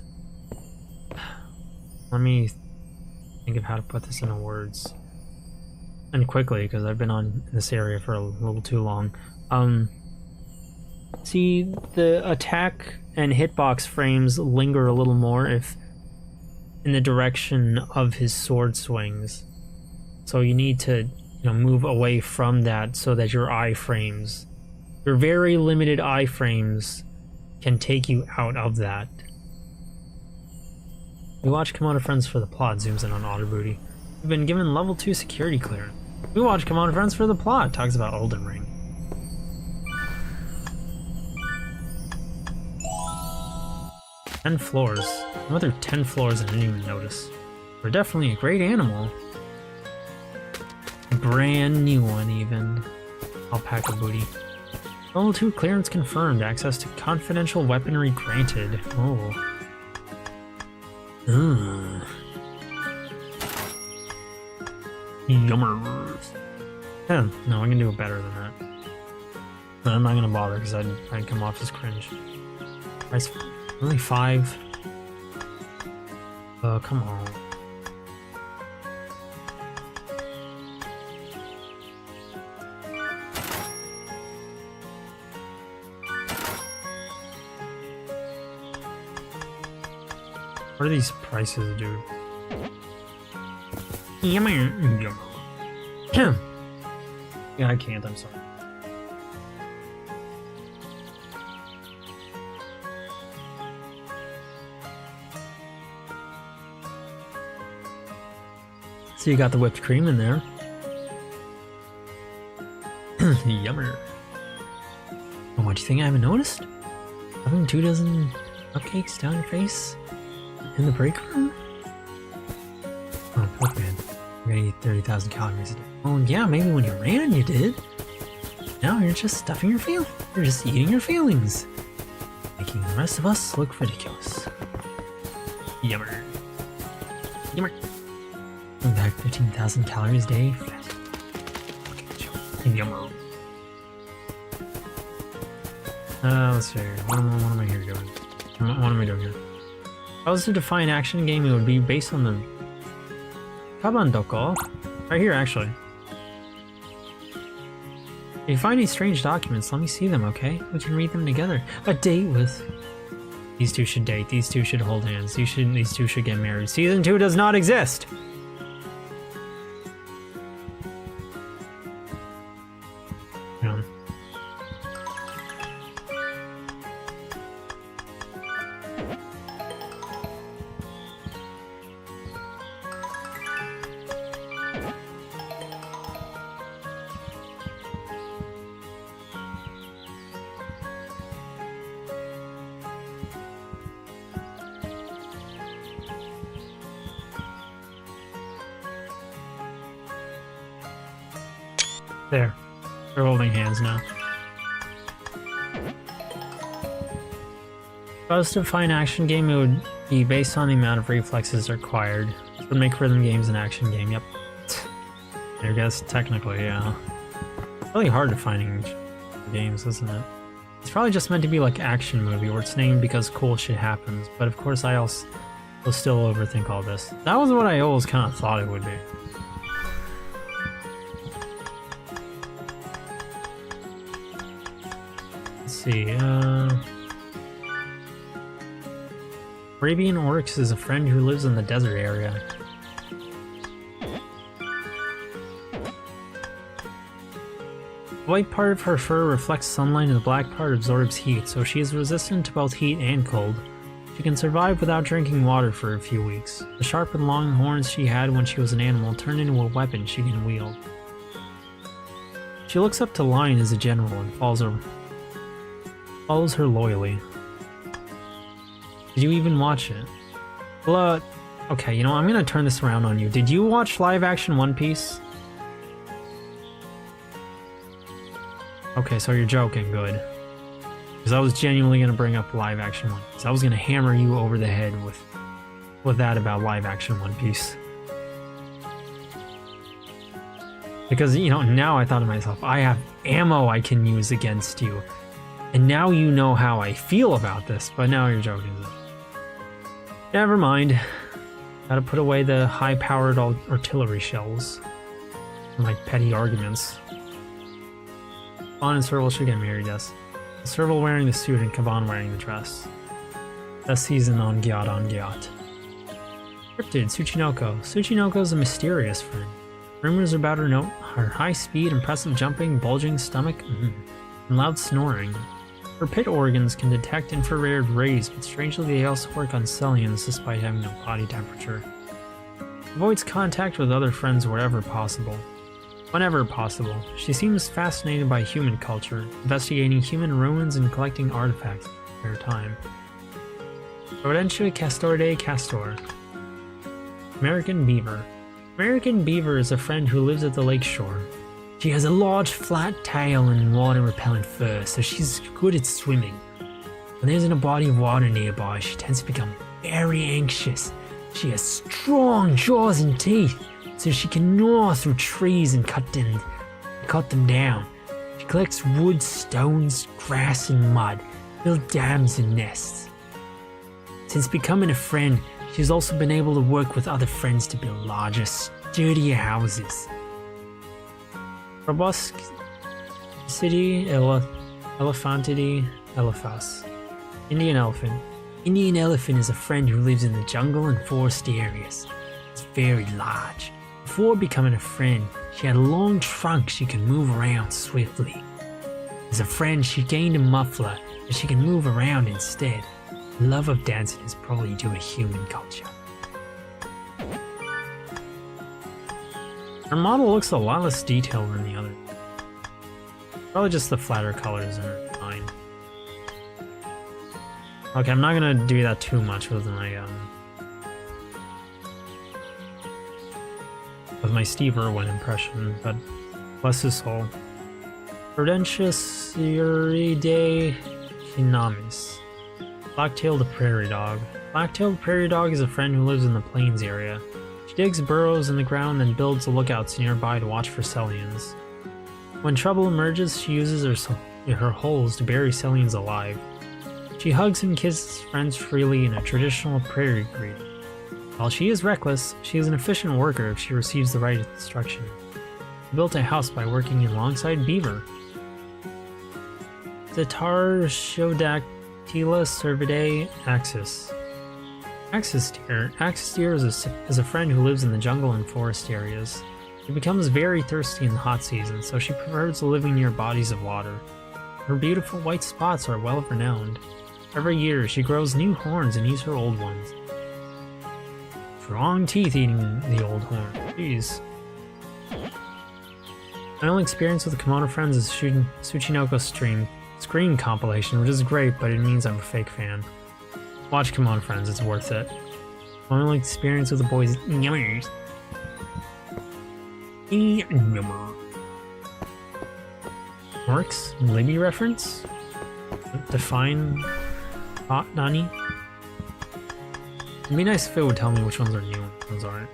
Let me think of how to put this into words. And quickly, because I've been on this area for a little too long. See, the attack and hitbox frames linger a little more if in the direction of his sword swings. So you need to, move away from that so that your iframes, your very limited iframes, can take you out of that. We watch Kemono Friends for the plot, zooms in on Otter Booty. We've been given level 2 security clearance. We watch Kemono Friends for the plot, talks about Elden Ring. Ten floors. Another 10 floors I didn't even notice. We're definitely a great animal. A brand new one even. Alpaca booty. Level 2 clearance confirmed. Access to confidential weaponry granted. Oh. Yummers. Yeah, no, I can do it better than that. But I'm not gonna bother because I'd come off as cringe. Price only 5. Come on. What are these prices, dude? Yeah, I can't, I'm sorry. So you got the whipped cream in there. Yummer. Oh, what do you think I haven't noticed? Having 2 dozen cupcakes down your face? In the break room? Oh, look, man. You're gonna eat 30,000 calories a day. Oh, yeah, maybe when you ran, you did. Now you're just stuffing your feelings. You're just eating your feelings. Making the rest of us look ridiculous. Yummer. Yummer. Going back 15,000 calories a day. Fast. Okay, yummer. Let's see. What am I here doing? What am I doing here? If I was to define action game, it would be based on the Kabandoko. Right here, actually. If you find any strange documents, let me see them, okay? We can read them together. A date with... These two should date. These two should hold hands. These two should get married. Season 2 does not exist! Yeah. There. They're holding hands now. If I was to find an action game, it would be based on the amount of reflexes required. This would make rhythm games an action game, yep. I guess technically, yeah. It's really hard to find games, isn't it? It's probably just meant to be like action movie, or it's named because cool shit happens, but of course I also will still overthink all this. That was what I always kind of thought it would be. See, Arabian Oryx is a friend who lives in the desert area. The white part of her fur reflects sunlight and the black part absorbs heat, so she is resistant to both heat and cold. She can survive without drinking water for a few weeks. The sharp and long horns she had when she was an animal turned into a weapon she can wield. She looks up to Lion as a general and follows her loyally. Did you even watch it? Well, okay, you know, I'm gonna turn this around on you. Did you watch live action One Piece? Okay, so you're joking, good. Because I was genuinely gonna bring up live action One Piece. I was gonna hammer you over the head with that about live action One Piece. Because, you know, now I thought to myself, I have ammo I can use against you. And now you know how I feel about this, but now you're joking. Never mind. Gotta put away the high-powered artillery shells. And my petty arguments. Kaban and Serval should get married, yes. Serval wearing the suit and Kaban wearing the dress. Best season on Gyat. Cryptid, Tsuchinoko. Tsuchinoko is a mysterious friend. Rumors about her high speed, impressive jumping, bulging stomach, and loud snoring. Her pit organs can detect infrared rays, but strangely they also work on Celliens despite having no body temperature. Avoids contact with other friends wherever possible. Whenever possible. She seems fascinated by human culture, investigating human ruins and collecting artifacts in her time. Rodentia Castorde Castor. American Beaver. American Beaver is a friend who lives at the lake shore. She has a large flat tail and water-repellent fur, so she's good at swimming. When there isn't a body of water nearby, she tends to become very anxious. She has strong jaws and teeth, so she can gnaw through trees and cut them down. She collects wood, stones, grass, and mud, build dams and nests. Since becoming a friend, she's also been able to work with other friends to build larger, sturdier houses. Robust City Elephantidi Elephas. Indian Elephant. Indian Elephant is a friend who lives in the jungle and forest areas. It's very large. Before becoming a friend, she had a long trunk she could move around swiftly. As a friend, she gained a muffler, but she can move around instead. Her love of dancing is probably due to human culture. Her model looks a lot less detailed than the other. Probably just the flatter colors are fine. Okay, I'm not gonna do that too much with my Steve Irwin impression, but bless his soul. Prudentius Uridae Kinamis. Black-tailed prairie dog. Black-tailed prairie dog is a friend who lives in the plains area. She digs burrows in the ground and builds lookouts nearby to watch for Celliens. When trouble emerges, she uses her holes to bury Celliens alive. She hugs and kisses friends freely in a traditional prairie greeting. While she is reckless, she is an efficient worker if she receives the right instruction. She built a house by working alongside Beaver. Zatar Shodactyla Cervidae Axis. Axis deer is a friend who lives in the jungle and forest areas. She becomes very thirsty in the hot season, so she prefers living near bodies of water. Her beautiful white spots are well renowned. Every year, she grows new horns and eats her old ones. Strong teeth eating the old horn. Jeez. My only experience with the Kemono Friends is shooting Tsuchinoko screen compilation, which is great, but it means I'm a fake fan. Watch Kemono Friends, it's worth it. My only experience with the boys is yummers. Works? Libby reference? Define Nani? It'd be nice if it would tell me which ones are new and which ones aren't.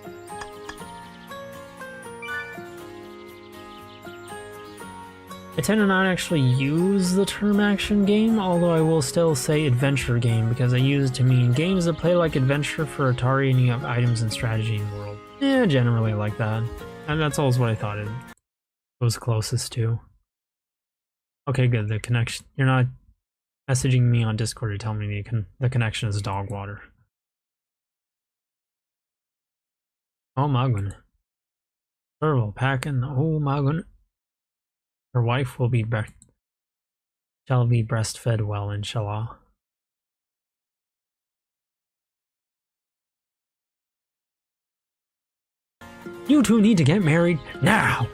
I tend to not actually use the term action game, although I will still say adventure game because I use it to mean games that play like adventure for Atari and you have items and strategy in the world. Yeah, generally like that. And that's always what I thought it was closest to. Okay, good. The connection. You're not messaging me on Discord to tell me the connection is dog water. Oh my goodness. Turtle packing. Oh my goodness. Her wife shall be breastfed well, inshallah. You two need to get married now!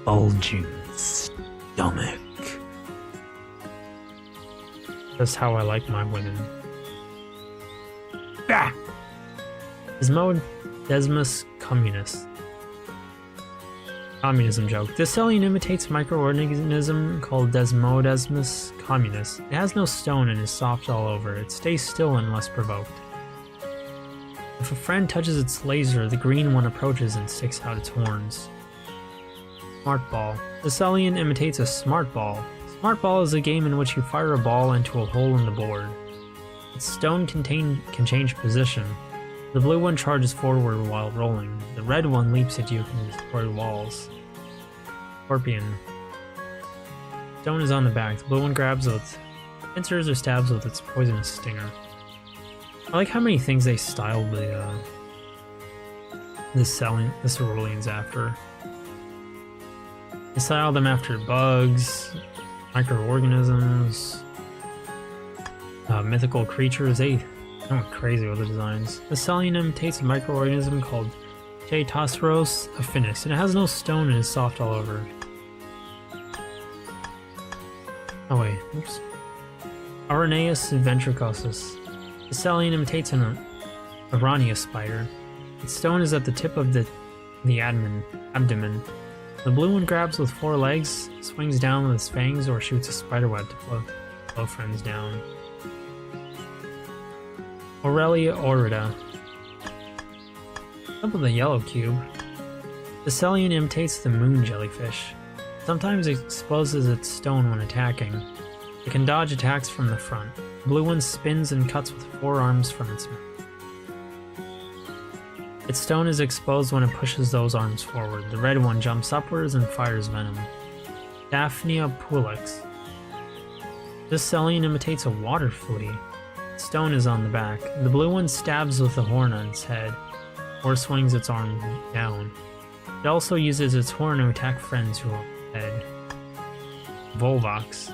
Bulging stomach. Just how I like my women. Ah! Desmodesmus communist. Communism joke. This Cellien imitates a microorganism called Desmodesmus communis. It has no stone and is soft all over. It stays still unless provoked. If a friend touches its laser, the green one approaches and sticks out its horns. Smart ball. The Cellien imitates a smart ball. Smart ball is a game in which you fire a ball into a hole in the board. Its stone can change position. The blue one charges forward while rolling. The red one leaps at you and destroys walls. Scorpion. Stone is on the back. The blue one grabs with pincers or stabs with its poisonous stinger. I like how many things they styled the ceruleans after. They styled them after bugs, microorganisms, mythical creatures. They went crazy with the designs. The Cellien imitates a microorganism called Chaetosauros affinis, and it has no stone and is soft all over. Oh wait, oops. Araneus ventricosus. The Cellien imitates an Araneus spider. Its stone is at the tip of the abdomen. The blue one grabs with 4 legs, swings down with its fangs, or shoots a spiderweb to blow friends down. Aurelia aurita. Up with the yellow cube. The Cellien imitates the moon jellyfish. Sometimes it exposes its stone when attacking. It can dodge attacks from the front. The blue one spins and cuts with 4 arms from its mouth. Its stone is exposed when it pushes those arms forward. The red one jumps upwards and fires venom. Daphnia pulex. This Cellien imitates a water flea. Its stone is on the back. The blue one stabs with a horn on its head, or swings its arm down. It also uses its horn to attack friends who are on the head. Volvox.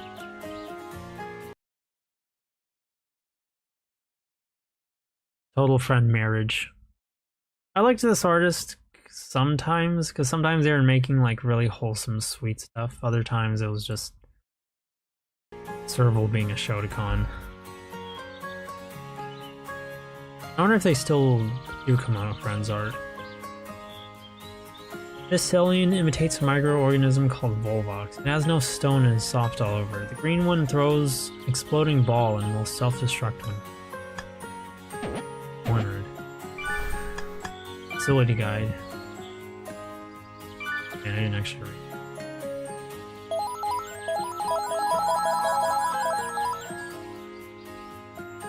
Total friend marriage. I liked this artist sometimes, because sometimes they were making like really wholesome, sweet stuff. Other times it was just Serval being a Shotokan. I wonder if they still do Kemono Friends art. This Cellien imitates a microorganism called Volvox. It has no stone and is soft all over. The green one throws exploding ball and will self-destruct when cornered. Facility guide. Man, I didn't actually read.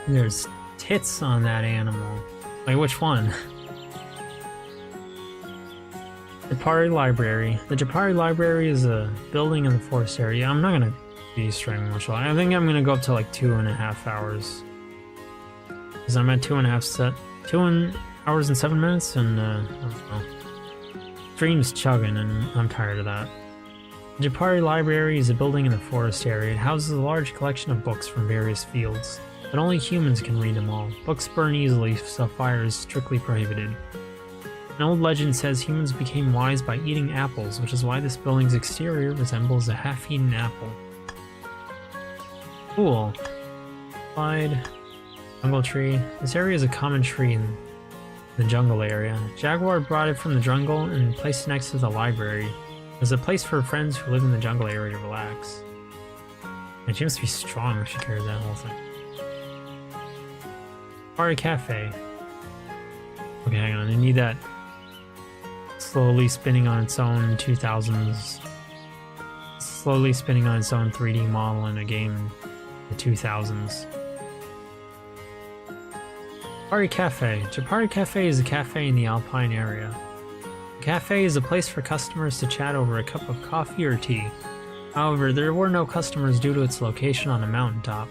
There's tits on that animal. Like, which one? Japari Library. The Japari Library is a building in the forest area. I'm not gonna be streaming much longer. I think I'm gonna go up to like 2.5 hours. Because I'm at 2 hours and 7 minutes, and I don't know. Stream's chugging, and I'm tired of that. The Japari Library is a building in the forest area. It houses a large collection of books from various fields, but only humans can read them all. Books burn easily, so fire is strictly prohibited. An old legend says humans became wise by eating apples, which is why this building's exterior resembles a half-eaten apple. Cool. Slide. Jungle tree. This area is a common tree in the jungle area. Jaguar brought it from the jungle and placed it next to the library. It's a place for friends who live in the jungle area to relax. And she must be strong if she carried that whole thing. Safari Cafe. Okay, hang on. I need that slowly spinning on its own 2000s. Slowly spinning on its own 3D model in a game in the 2000s. Japari Cafe. Japari Cafe is a cafe in the Alpine area. The cafe is a place for customers to chat over a cup of coffee or tea. However, there were no customers due to its location on a mountaintop.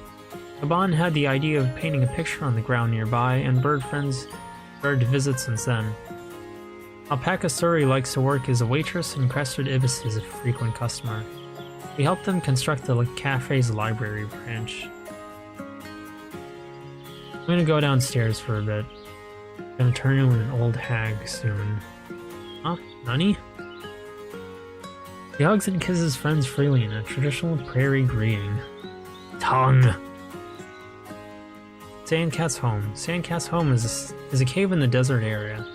Kaban had the idea of painting a picture on the ground nearby, and bird friends started to visit since then. Alpaca Suri likes to work as a waitress, and Crested Ibis is a frequent customer. We helped them construct the cafe's library branch. I'm gonna go downstairs for a bit. I'm gonna turn into an old hag soon. Huh? Nani? He hugs and kisses friends freely in a traditional prairie greeting. Tongue! Sandcat's home. Sandcat's home is a cave in the desert area.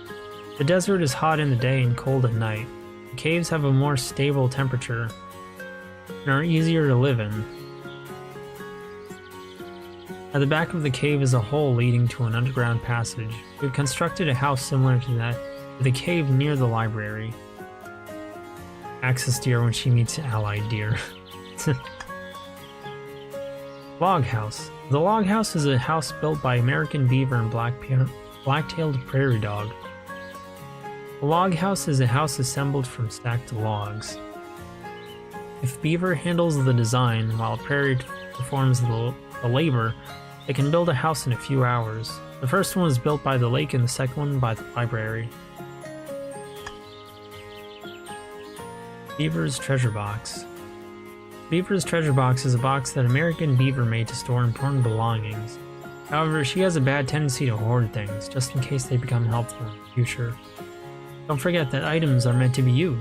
The desert is hot in the day and cold at night. The caves have a more stable temperature and are easier to live in. At the back of the cave is a hole leading to an underground passage. We've constructed a house similar to that, with a cave near the library. Axis deer when she meets allied deer. Log house. The log house is a house built by American beaver and black-tailed prairie dog. A log house is a house assembled from stacked logs. If beaver handles the design while prairie performs the labor, they can build a house in a few hours. The first one was built by the lake and the second one by the library. Beaver's treasure box. Beaver's treasure box is a box that American Beaver made to store important belongings. However, she has a bad tendency to hoard things, just in case they become helpful in the future. Don't forget that items are meant to be used.